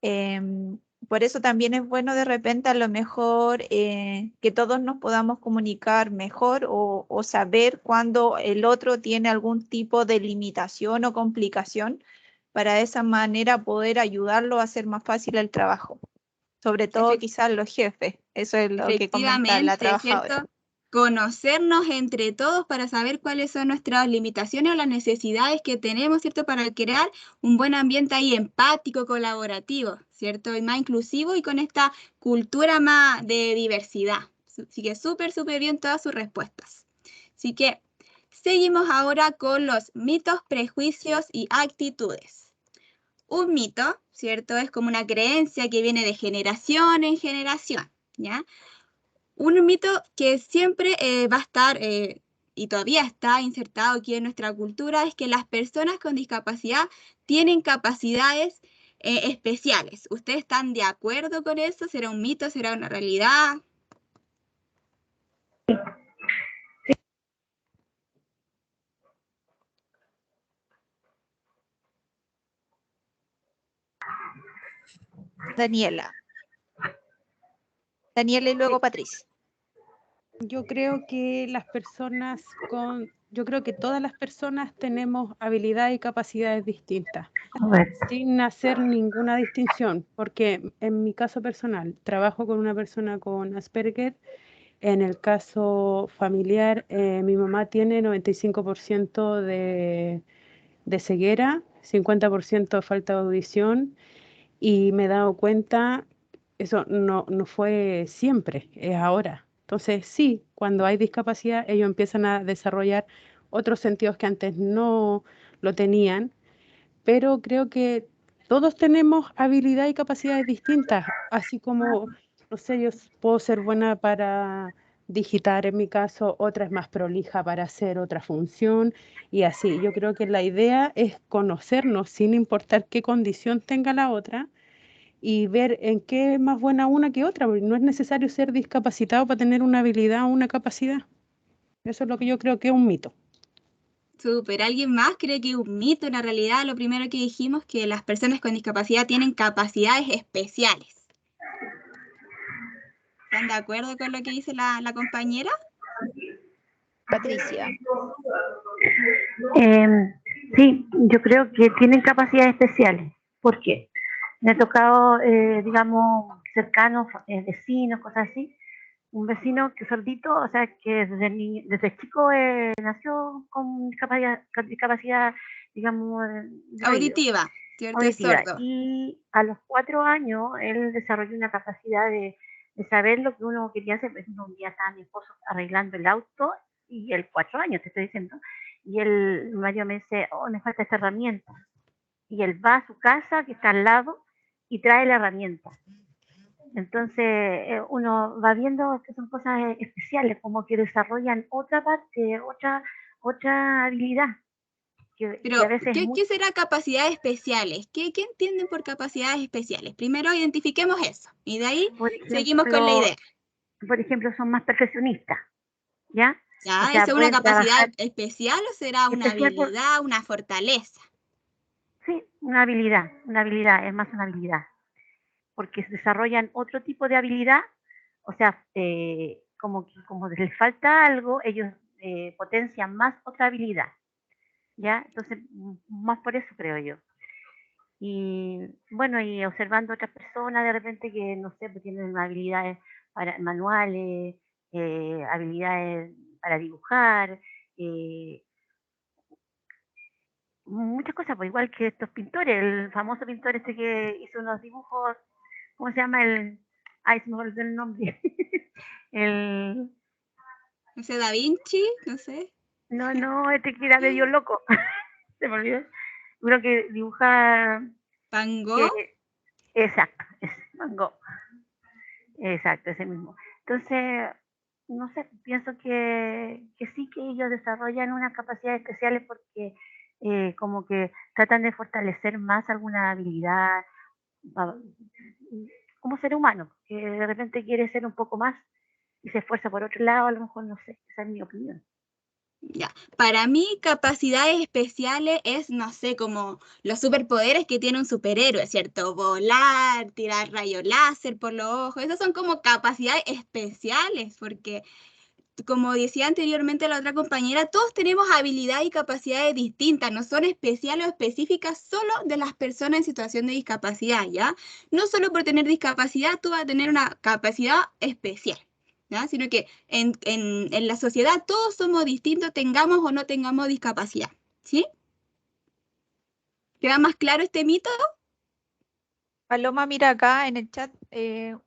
Por eso también es bueno de repente a lo mejor que todos nos podamos comunicar mejor o saber cuando el otro tiene algún tipo de limitación o complicación, para de esa manera poder ayudarlo a hacer más fácil el trabajo. Sobre todo quizás los jefes, eso es lo que comenta la Efectivamente, trabajadora. ¿cierto? Conocernos entre todos para saber cuáles son nuestras limitaciones o las necesidades que tenemos, ¿cierto? Para crear un buen ambiente ahí empático, colaborativo, ¿cierto? Y más inclusivo y con esta cultura más de diversidad. Así que súper, súper bien todas sus respuestas. Así que seguimos ahora con los mitos, prejuicios y actitudes. Un mito, ¿cierto? Es como una creencia que viene de generación en generación, ¿ya? Un mito que siempre va a estar y todavía está insertado aquí en nuestra cultura es que las personas con discapacidad tienen capacidades especiales. ¿Ustedes están de acuerdo con eso? ¿Será un mito? ¿Será una realidad? Daniela y luego Patricia. Yo creo que yo creo que todas las personas tenemos habilidades y capacidades distintas, sin hacer ninguna distinción, porque en mi caso personal, trabajo con una persona con Asperger. En el caso familiar, mi mamá tiene 95% de ceguera, 50% de falta de audición, y me he dado cuenta, eso no fue siempre, es ahora. Entonces, sí, cuando hay discapacidad, ellos empiezan a desarrollar otros sentidos que antes no lo tenían, pero creo que todos tenemos habilidades y capacidades distintas, así como, no sé, yo puedo ser buena para digitar en mi caso, otra es más prolija para hacer otra función, y así. Yo creo que la idea es conocernos sin importar qué condición tenga la otra, y ver en qué es más buena una que otra, porque no es necesario ser discapacitado para tener una habilidad o una capacidad. Eso es lo que yo creo que es un mito. Súper. ¿Alguien más cree que es un mito? En la realidad, lo primero que dijimos que las personas con discapacidad tienen capacidades especiales. ¿Están de acuerdo con lo que dice la compañera? Patricia. Sí, yo creo que tienen capacidades especiales. ¿Por qué? Me ha tocado, digamos, cercanos, vecinos, cosas así. Un vecino que es sordito, o sea, que desde chico nació con discapacidad, digamos, de oído. Auditiva, ¿cierto? Es Auditiva. sordo. Y a los 4 años él desarrolló una capacidad de saber lo que uno quería hacer. Por ejemplo, un día estaba mi esposo arreglando el auto, y él 4 años, te estoy diciendo, y él, Mario, me dice, oh, me falta esta herramienta. Y él va a su casa, que está al lado, y trae la herramienta. Entonces uno va viendo que son cosas especiales, como que desarrollan otra parte, otra habilidad. Pero, a veces ¿qué será capacidades especiales? ¿Qué entienden por capacidades especiales? Primero identifiquemos eso y de ahí seguimos con la idea. Por ejemplo, son más perfeccionistas, ¿ya? ¿Ya? O sea, ¿Es una capacidad trabajar especial o será una habilidad, una fortaleza? Sí, una habilidad, es más una habilidad, porque desarrollan otro tipo de habilidad, o sea, como les falta algo, ellos potencian más otra habilidad, ¿ya? Entonces, más por eso creo yo. Y bueno, y observando a otras personas de repente que, no sé, pues tienen habilidades manuales, habilidades para dibujar, muchas cosas, pues igual que estos pintores, el famoso pintor este que hizo unos dibujos, ¿cómo se llama? Ay, se me olvidó el nombre. No sé, Da Vinci, no sé. No, este que era medio loco. Se me olvidó. Uno que dibuja... ¿Van Gogh? Exacto, es Van Gogh. Exacto, ese mismo. Entonces, no sé, pienso que sí que ellos desarrollan unas capacidades especiales porque como que tratan de fortalecer más alguna habilidad como ser humano, que de repente quiere ser un poco más y se esfuerza por otro lado, a lo mejor no sé, esa es mi opinión. Ya, para mí capacidades especiales es, no sé, como los superpoderes que tiene un superhéroe, ¿cierto? Volar, tirar rayos láser por los ojos, esas son como capacidades especiales, porque como decía anteriormente la otra compañera, todos tenemos habilidades y capacidades distintas, no son especiales o específicas solo de las personas en situación de discapacidad, ¿ya? No solo por tener discapacidad tú vas a tener una capacidad especial, ¿ya? Sino que en la sociedad todos somos distintos, tengamos o no tengamos discapacidad, ¿sí? ¿Queda más claro este mito? Paloma, mira acá en el chat,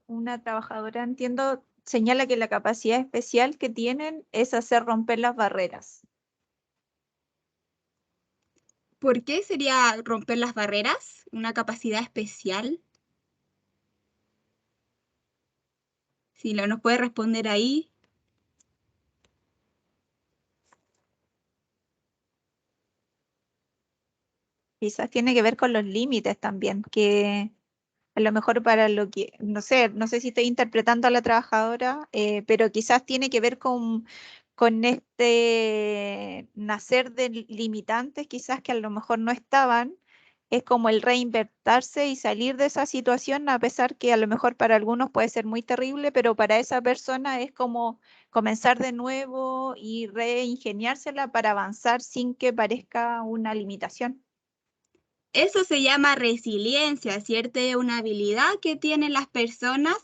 una trabajadora, entiendo, señala que la capacidad especial que tienen es hacer romper las barreras. ¿Por qué sería romper las barreras? ¿Una capacidad especial? Si nos puede responder ahí. Quizás tiene que ver con los límites también, que a lo mejor para lo que, no sé si estoy interpretando a la trabajadora, pero quizás tiene que ver con este nacer de limitantes, quizás que a lo mejor no estaban, es como el reinvertirse y salir de esa situación, a pesar que a lo mejor para algunos puede ser muy terrible, pero para esa persona es como comenzar de nuevo y reingeniársela para avanzar sin que parezca una limitación. Eso se llama resiliencia, ¿cierto? Es una habilidad que tienen las personas,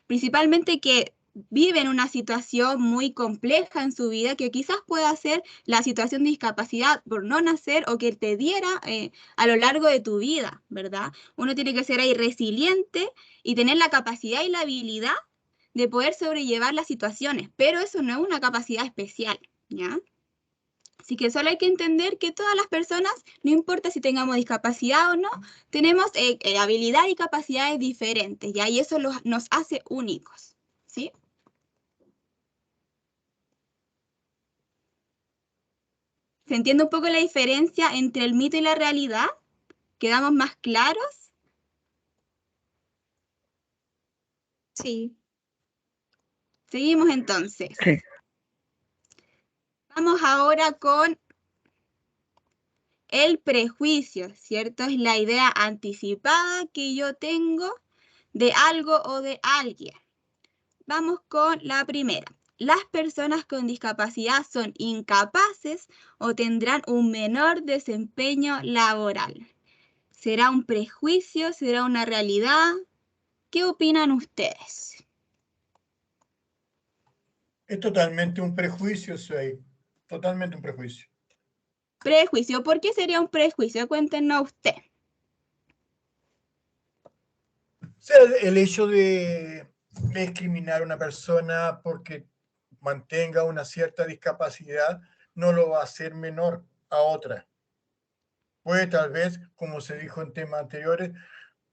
principalmente que viven una situación muy compleja en su vida, que quizás pueda ser la situación de discapacidad por no nacer o que te diera a lo largo de tu vida, ¿verdad? Uno tiene que ser ahí resiliente y tener la capacidad y la habilidad de poder sobrellevar las situaciones, pero eso no es una capacidad especial, ¿ya? Así que solo hay que entender que todas las personas, no importa si tengamos discapacidad o no, tenemos habilidad y capacidades diferentes, ¿ya? Y eso nos hace únicos, ¿sí? ¿Se entiende un poco la diferencia entre el mito y la realidad? ¿Quedamos más claros? Sí. Seguimos entonces. Sí. Vamos ahora con el prejuicio, ¿cierto? Es la idea anticipada que yo tengo de algo o de alguien. Vamos con la primera. Las personas con discapacidad son incapaces o tendrán un menor desempeño laboral. ¿Será un prejuicio? ¿Será una realidad? ¿Qué opinan ustedes? Es totalmente un prejuicio, Sway. Totalmente un prejuicio. Prejuicio. ¿Por qué sería un prejuicio? Cuéntenos usted. O sea, el hecho de discriminar a una persona porque mantenga una cierta discapacidad no lo va a hacer menor a otra. Puede tal vez, como se dijo en temas anteriores,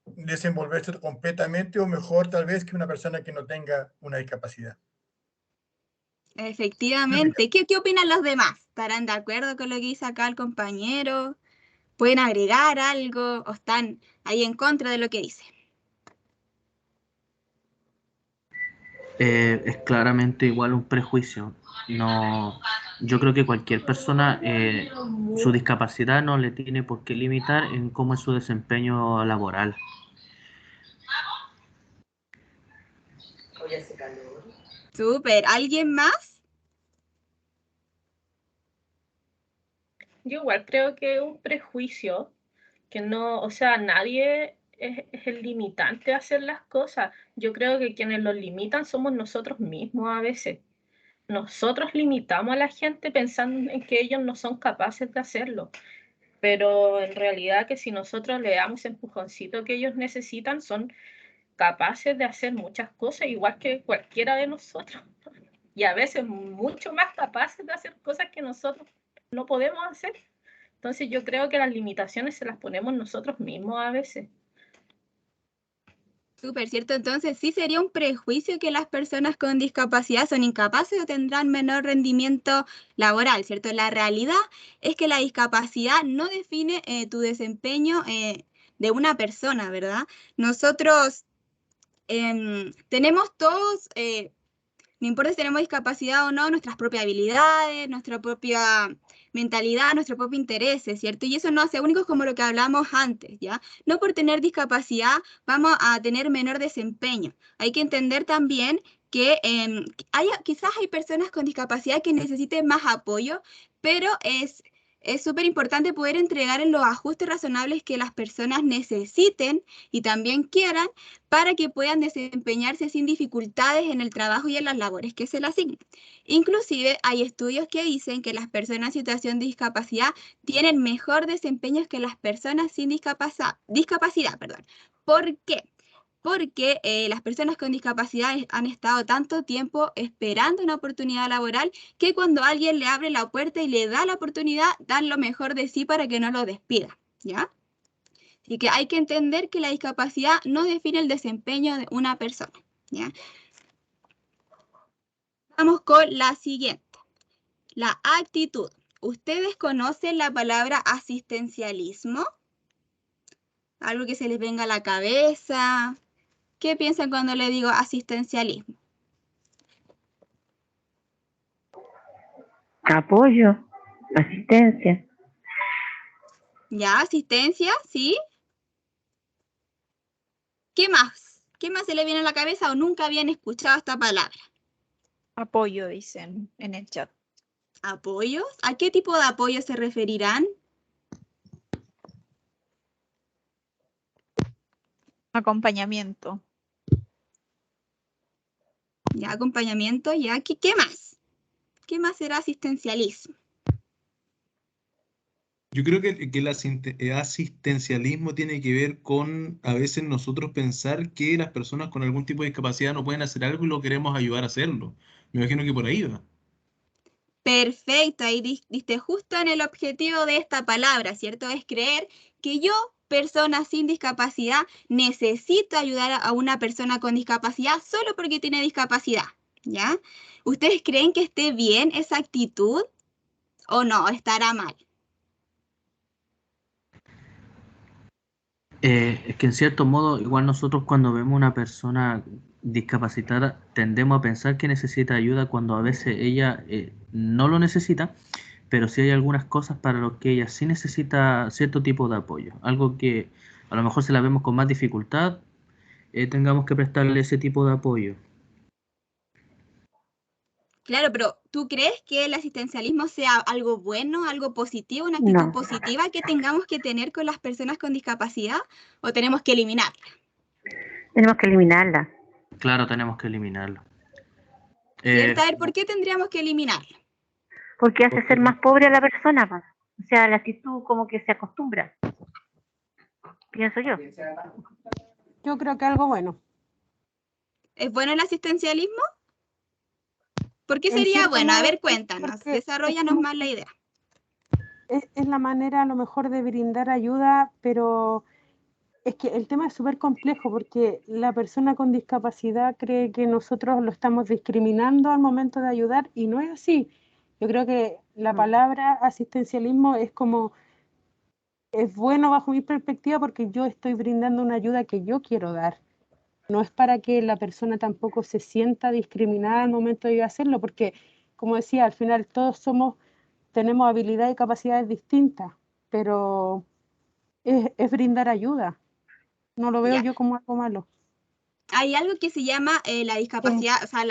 desenvolverse completamente o mejor tal vez que una persona que no tenga una discapacidad. Efectivamente. ¿Qué opinan los demás? ¿Estarán de acuerdo con lo que dice acá el compañero? ¿Pueden agregar algo o están ahí en contra de lo que dice? Es claramente igual un prejuicio. No, yo creo que cualquier persona, su discapacidad no le tiene por qué limitar en cómo es su desempeño laboral. Súper. ¿Alguien más? Yo igual creo que es un prejuicio porque no, o sea, nadie es el limitante a hacer las cosas. Yo creo que quienes los limitan somos nosotros mismos a veces. Nosotros limitamos a la gente pensando en que ellos no son capaces de hacerlo, pero en realidad que si nosotros le damos ese empujoncito que ellos necesitan, son capaces de hacer muchas cosas, igual que cualquiera de nosotros, y a veces mucho más capaces de hacer cosas que nosotros no podemos hacer. Entonces yo creo que las limitaciones se las ponemos nosotros mismos a veces. Súper cierto, entonces sí sería un prejuicio que las personas con discapacidad son incapaces o tendrán menor rendimiento laboral, ¿cierto? La realidad es que la discapacidad no define tu desempeño de una persona, ¿verdad? Nosotros tenemos todos, no importa si tenemos discapacidad o no, nuestras propias habilidades, nuestra propia mentalidad, nuestro propio interés, ¿cierto? Y eso no hace únicos como lo que hablamos antes, ¿ya? No por tener discapacidad vamos a tener menor desempeño. Hay que entender también que quizás hay personas con discapacidad que necesiten más apoyo, pero es súper importante poder entregar en los ajustes razonables que las personas necesiten y también quieran para que puedan desempeñarse sin dificultades en el trabajo y en las labores que se les asignen. Inclusive hay estudios que dicen que las personas en situación de discapacidad tienen mejor desempeño que las personas sin discapacidad. ¿Por qué? Porque las personas con discapacidad han estado tanto tiempo esperando una oportunidad laboral que cuando alguien le abre la puerta y le da la oportunidad, dan lo mejor de sí para que no lo despida, ¿ya? Así que hay que entender que la discapacidad no define el desempeño de una persona, ¿ya? Vamos con la siguiente, la actitud. ¿Ustedes conocen la palabra asistencialismo? ¿Algo que se les venga a la cabeza? ¿Qué piensan cuando le digo asistencialismo? Apoyo, asistencia. ¿Ya? ¿Asistencia? ¿Sí? ¿Qué más? ¿Qué más se le viene a la cabeza o nunca habían escuchado esta palabra? Apoyo, dicen en el chat. ¿Apoyos? ¿A qué tipo de apoyo se referirán? Acompañamiento. Ya, acompañamiento, ya. ¿Qué más? ¿Qué más será asistencialismo? Yo creo que el asistencialismo tiene que ver con a veces nosotros pensar que las personas con algún tipo de discapacidad no pueden hacer algo y lo queremos ayudar a hacerlo. Me imagino que por ahí va. Perfecto, ahí diste justo en el objetivo de esta palabra, ¿cierto? Es creer que yo, persona sin discapacidad, necesito ayudar a una persona con discapacidad solo porque tiene discapacidad, ¿ya? ¿Ustedes creen que esté bien esa actitud o no? ¿Estará mal? Es que en cierto modo, igual nosotros cuando vemos una persona discapacitada tendemos a pensar que necesita ayuda cuando a veces ella no lo necesita, pero sí hay algunas cosas para las que ella sí necesita cierto tipo de apoyo. Algo que a lo mejor si la vemos con más dificultad, tengamos que prestarle ese tipo de apoyo. Claro, pero ¿tú crees que el asistencialismo sea algo bueno, algo positivo, una actitud No. positiva que tengamos que tener con las personas con discapacidad o tenemos que eliminarla? Tenemos que eliminarla. Claro, tenemos que eliminarlo. ¿Cierto? A ver, ¿por qué tendríamos que eliminarla? Porque hace ser más pobre a la persona, pues. O sea, la actitud como que se acostumbra. Pienso yo. Yo creo que algo bueno. ¿Es bueno el asistencialismo? ¿Por qué En sería cierto bueno? A modo, ver, sí, cuéntanos, porque desarrollanos más la idea. es la manera a lo mejor de brindar ayuda, pero es que el tema es súper complejo porque la persona con discapacidad cree que nosotros lo estamos discriminando al momento de ayudar y no es así. Yo creo que la palabra asistencialismo es como, es bueno bajo mi perspectiva porque yo estoy brindando una ayuda que yo quiero dar. No es para que la persona tampoco se sienta discriminada al momento de hacerlo, porque, como decía, al final todos tenemos habilidades y capacidades distintas, pero es brindar ayuda. No lo veo Ya. yo como algo malo. Hay algo que se llama la discapacidad, o sea,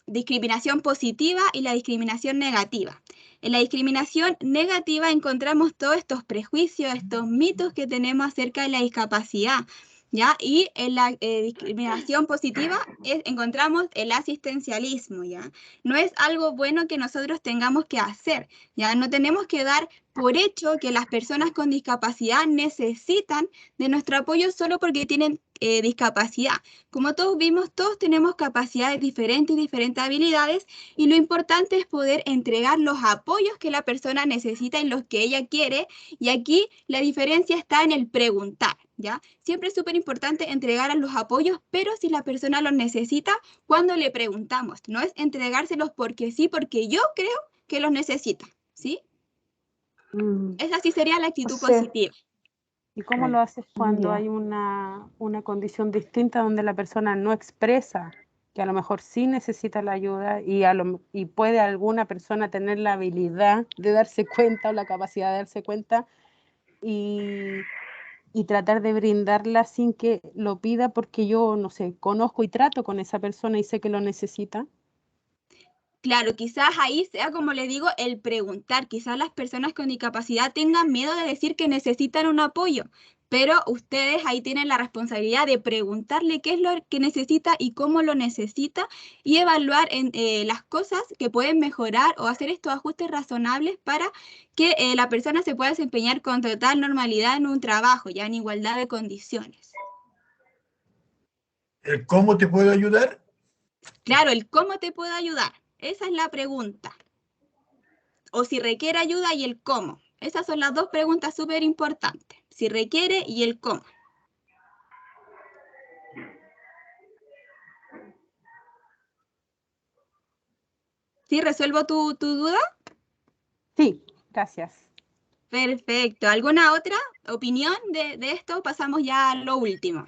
discriminación positiva y la discriminación negativa. En la discriminación negativa encontramos todos estos prejuicios, estos mitos que tenemos acerca de la discapacidad, ¿ya? Y en la discriminación positiva encontramos el asistencialismo, ¿ya? No es algo bueno que nosotros tengamos que hacer, ¿ya? No tenemos que dar por hecho que las personas con discapacidad necesitan de nuestro apoyo solo porque tienen discapacidad. Como todos vimos, todos tenemos capacidades diferentes y diferentes habilidades, y lo importante es poder entregar los apoyos que la persona necesita y los que ella quiere, y aquí la diferencia está en el preguntar, ¿ya? Siempre es súper importante entregar los apoyos, pero si la persona los necesita, cuando le preguntamos, no es entregárselos porque sí, porque yo creo que los necesita, ¿sí? Esa sí sería la actitud positiva. ¿Y cómo lo haces cuando hay una condición distinta donde la persona no expresa que a lo mejor sí necesita la ayuda y puede alguna persona tener la habilidad de darse cuenta o la capacidad de darse cuenta y tratar de brindarla sin que lo pida porque yo, no sé, conozco y trato con esa persona y sé que lo necesita? Claro, quizás ahí sea, como le digo, el preguntar. Quizás las personas con discapacidad tengan miedo de decir que necesitan un apoyo, pero ustedes ahí tienen la responsabilidad de preguntarle qué es lo que necesita y cómo lo necesita, y evaluar las cosas que pueden mejorar o hacer estos ajustes razonables para que la persona se pueda desempeñar con total normalidad en un trabajo, ya en igualdad de condiciones. ¿El cómo te puedo ayudar? Claro, el cómo te puedo ayudar. Esa es la pregunta. O si requiere ayuda y el cómo. Esas son las dos preguntas súper importantes. Si requiere y el cómo. ¿Sí resuelvo tu duda? Sí, gracias. Perfecto. ¿Alguna otra opinión de esto? Pasamos ya a lo último.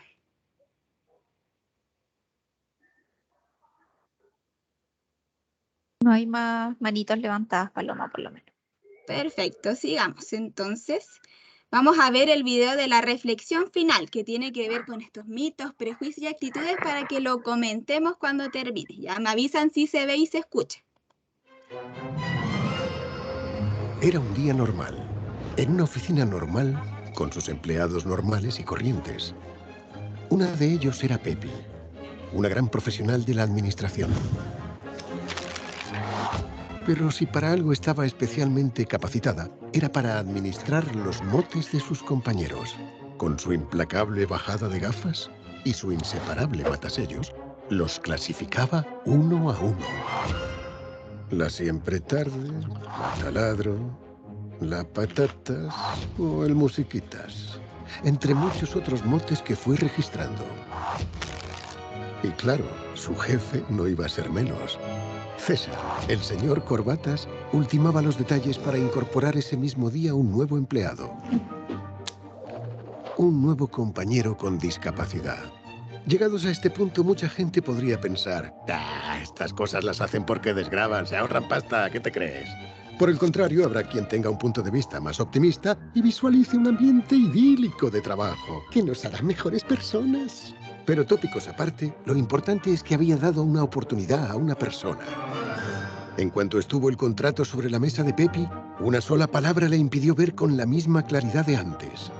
No hay más manitos levantadas, Paloma, por lo menos. Perfecto, sigamos. Entonces, vamos a ver el video de la reflexión final, que tiene que ver con estos mitos, prejuicios y actitudes, para que lo comentemos cuando termine. Ya me avisan si se ve y se escucha. Era un día normal, en una oficina normal, con sus empleados normales y corrientes. Una de ellos era Pepi, una gran profesional de la administración. Pero si para algo estaba especialmente capacitada, era para administrar los motes de sus compañeros. Con su implacable bajada de gafas y su inseparable matasellos, los clasificaba uno a uno. La siempre tarde, la taladro, la patatas o el musiquitas, entre muchos otros motes que fue registrando. Y claro, su jefe no iba a ser menos. César, el señor Corbatas, ultimaba los detalles para incorporar ese mismo día un nuevo empleado. Un nuevo compañero con discapacidad. Llegados a este punto, mucha gente podría pensar: estas cosas las hacen porque desgravan, se ahorran pasta, ¿qué te crees? Por el contrario, habrá quien tenga un punto de vista más optimista y visualice un ambiente idílico de trabajo, que nos hará mejores personas. Pero tópicos aparte, lo importante es que había dado una oportunidad a una persona. En cuanto estuvo el contrato sobre la mesa de Pepi, una sola palabra le impidió ver con la misma claridad de antes.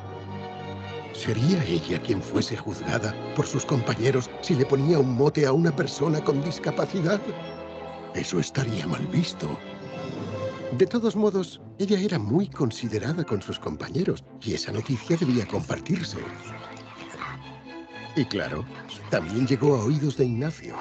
¿Sería ella quien fuese juzgada por sus compañeros si le ponía un mote a una persona con discapacidad? Eso estaría mal visto. De todos modos, ella era muy considerada con sus compañeros y esa noticia debía compartirse. Y claro, también llegó a oídos de Ignacio.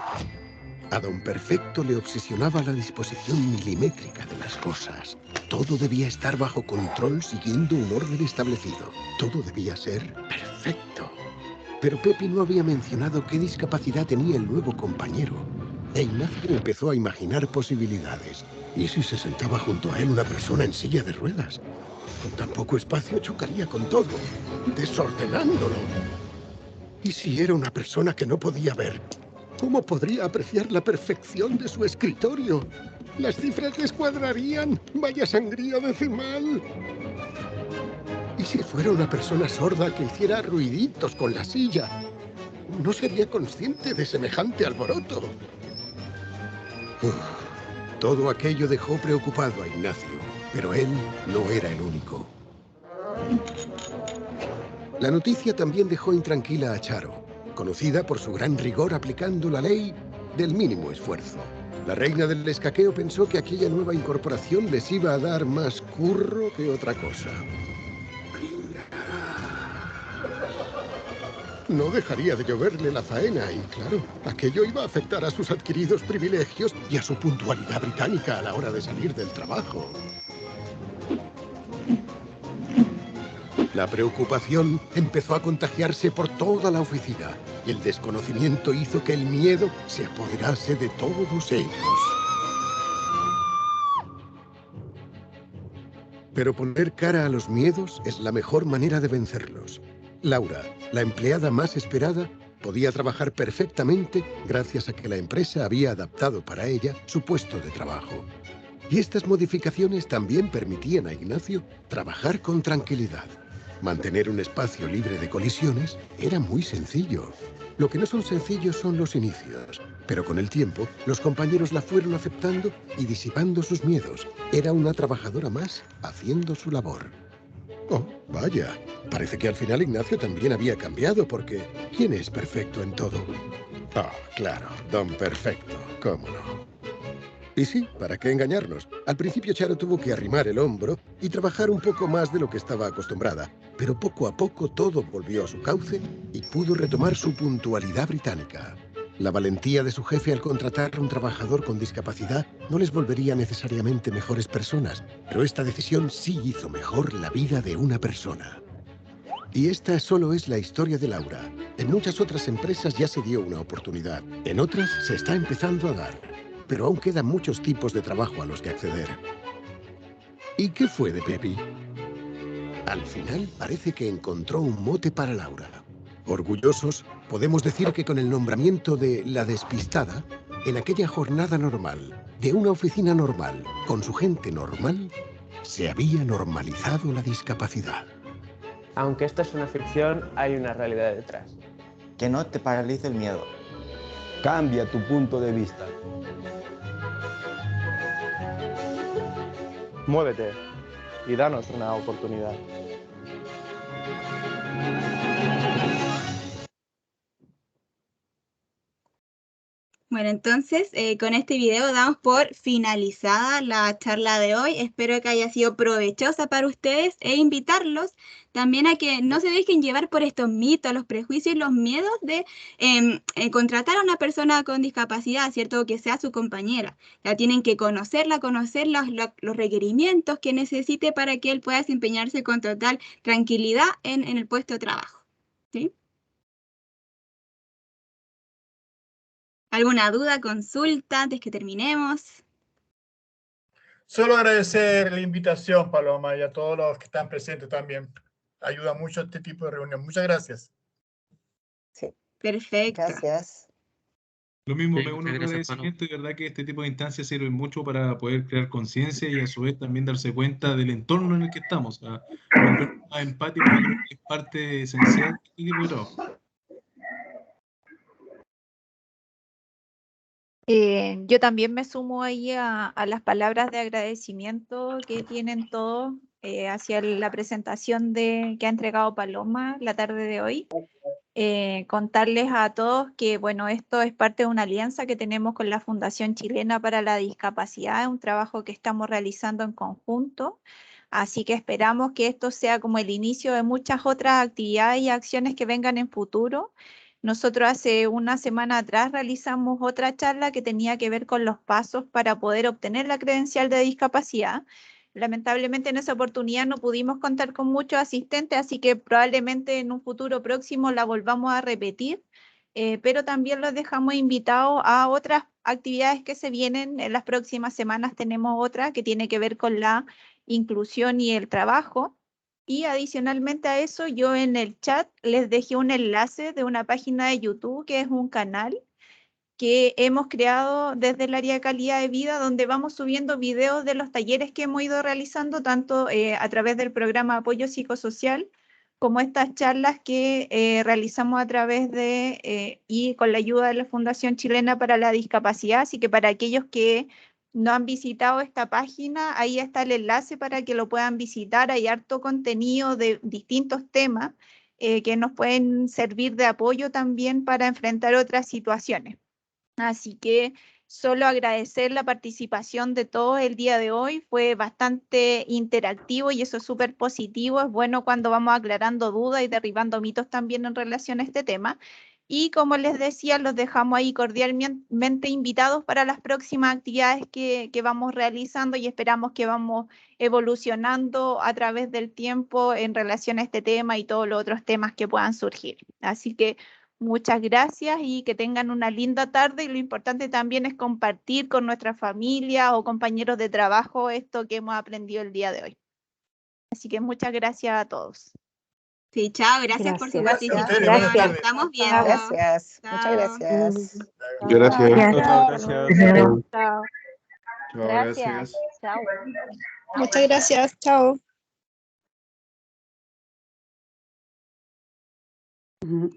A don Perfecto le obsesionaba la disposición milimétrica de las cosas. Todo debía estar bajo control siguiendo un orden establecido. Todo debía ser perfecto. Pero Pepi no había mencionado qué discapacidad tenía el nuevo compañero. E Ignacio empezó a imaginar posibilidades. ¿Y si se sentaba junto a él una persona en silla de ruedas? Con tan poco espacio chocaría con todo, desordenándolo. ¿Y si era una persona que no podía ver? ¿Cómo podría apreciar la perfección de su escritorio? Las cifras descuadrarían. Vaya sangría decimal. ¿Y si fuera una persona sorda que hiciera ruiditos con la silla? No sería consciente de semejante alboroto. Uf, todo aquello dejó preocupado a Ignacio, pero él no era el único. La noticia también dejó intranquila a Charo, conocida por su gran rigor aplicando la ley del mínimo esfuerzo. La reina del escaqueo pensó que aquella nueva incorporación les iba a dar más curro que otra cosa. No dejaría de lloverle la faena y, claro, aquello iba a afectar a sus adquiridos privilegios y a su puntualidad británica a la hora de salir del trabajo. La preocupación empezó a contagiarse por toda la oficina y el desconocimiento hizo que el miedo se apoderase de todos ellos. Pero poner cara a los miedos es la mejor manera de vencerlos. Laura, la empleada más esperada, podía trabajar perfectamente gracias a que la empresa había adaptado para ella su puesto de trabajo. Y estas modificaciones también permitían a Ignacio trabajar con tranquilidad. Mantener un espacio libre de colisiones era muy sencillo. Lo que no son sencillos son los inicios, pero con el tiempo los compañeros la fueron aceptando y disipando sus miedos. Era una trabajadora más haciendo su labor. Oh, vaya, parece que al final Ignacio también había cambiado porque ¿quién es perfecto en todo? Ah, claro, don Perfecto, cómo no. Y sí, ¿para qué engañarnos? Al principio Charo tuvo que arrimar el hombro y trabajar un poco más de lo que estaba acostumbrada, pero poco a poco todo volvió a su cauce y pudo retomar su puntualidad británica. La valentía de su jefe al contratar a un trabajador con discapacidad no les volvería necesariamente mejores personas, pero esta decisión sí hizo mejor la vida de una persona. Y esta solo es la historia de Laura. En muchas otras empresas ya se dio una oportunidad, en otras se está empezando a dar. Pero aún quedan muchos tipos de trabajo a los que acceder. ¿Y qué fue de Pepi? Al final parece que encontró un mote para Laura. Orgullosos, podemos decir que con el nombramiento de la despistada, en aquella jornada normal, de una oficina normal, con su gente normal, se había normalizado la discapacidad. Aunque esto es una ficción, hay una realidad detrás. Que no te paralice el miedo. Cambia tu punto de vista. Muévete y danos una oportunidad. Bueno, entonces con este video damos por finalizada la charla de hoy. Espero que haya sido provechosa para ustedes e invitarlos también a que no se dejen llevar por estos mitos, los prejuicios y los miedos de contratar a una persona con discapacidad, ¿cierto? Que sea su compañera. Ya tienen que conocerla, conocer los requerimientos que necesite para que él pueda desempeñarse con total tranquilidad en el puesto de trabajo, ¿sí? ¿Alguna duda, consulta antes que terminemos? Solo agradecer la invitación, Paloma, y a todos los que están presentes también. Ayuda mucho este tipo de reunión. Muchas gracias. Sí. Perfecto. Gracias. Lo mismo, Sí, me uno muchas al gracias, agradecimiento, y verdad que este tipo de instancias sirven mucho para poder crear conciencia y a su vez también darse cuenta del entorno en el que estamos. O sea, volvernos más empáticos, yo creo que es parte esencial de este tipo de trabajo. Yo también me sumo ahí a las palabras de agradecimiento que tienen todos hacia la presentación que ha entregado Paloma la tarde de hoy. Contarles a todos que, bueno, esto es parte de una alianza que tenemos con la Fundación Chilena para la Discapacidad, un trabajo que estamos realizando en conjunto. Así que esperamos que esto sea como el inicio de muchas otras actividades y acciones que vengan en futuro. Nosotros hace una semana atrás realizamos otra charla que tenía que ver con los pasos para poder obtener la credencial de discapacidad. Lamentablemente en esa oportunidad no pudimos contar con muchos asistentes, así que probablemente en un futuro próximo la volvamos a repetir, pero también los dejamos invitados a otras actividades que se vienen. En las próximas semanas tenemos otra que tiene que ver con la inclusión y el trabajo. Y adicionalmente a eso, yo en el chat les dejé un enlace de una página de YouTube que es un canal que hemos creado desde el área de calidad de vida, donde vamos subiendo videos de los talleres que hemos ido realizando, tanto a través del programa Apoyo Psicosocial como estas charlas que realizamos a través de y con la ayuda de la Fundación Chilena para la Discapacidad. Así que para aquellos que no han visitado esta página, ahí está el enlace para que lo puedan visitar. Hay harto contenido de distintos temas que nos pueden servir de apoyo también para enfrentar otras situaciones. Así que solo agradecer la participación de todos el día de hoy. Fue bastante interactivo y eso es súper positivo. Es bueno cuando vamos aclarando dudas y derribando mitos también en relación a este tema. Y como les decía, los dejamos ahí cordialmente invitados para las próximas actividades que vamos realizando y esperamos que vamos evolucionando a través del tiempo en relación a este tema y todos los otros temas que puedan surgir. Así que muchas gracias y que tengan una linda tarde, y lo importante también es compartir con nuestra familia o compañeros de trabajo esto que hemos aprendido el día de hoy. Así que muchas gracias a todos. Sí, chao, gracias por su Gracias. participación. Gracias. Nos estamos viendo. Gracias, Chao. muchas gracias. Gracias. Chao. Chao. Gracias. Chao. Muchas gracias. Chao. Ujú.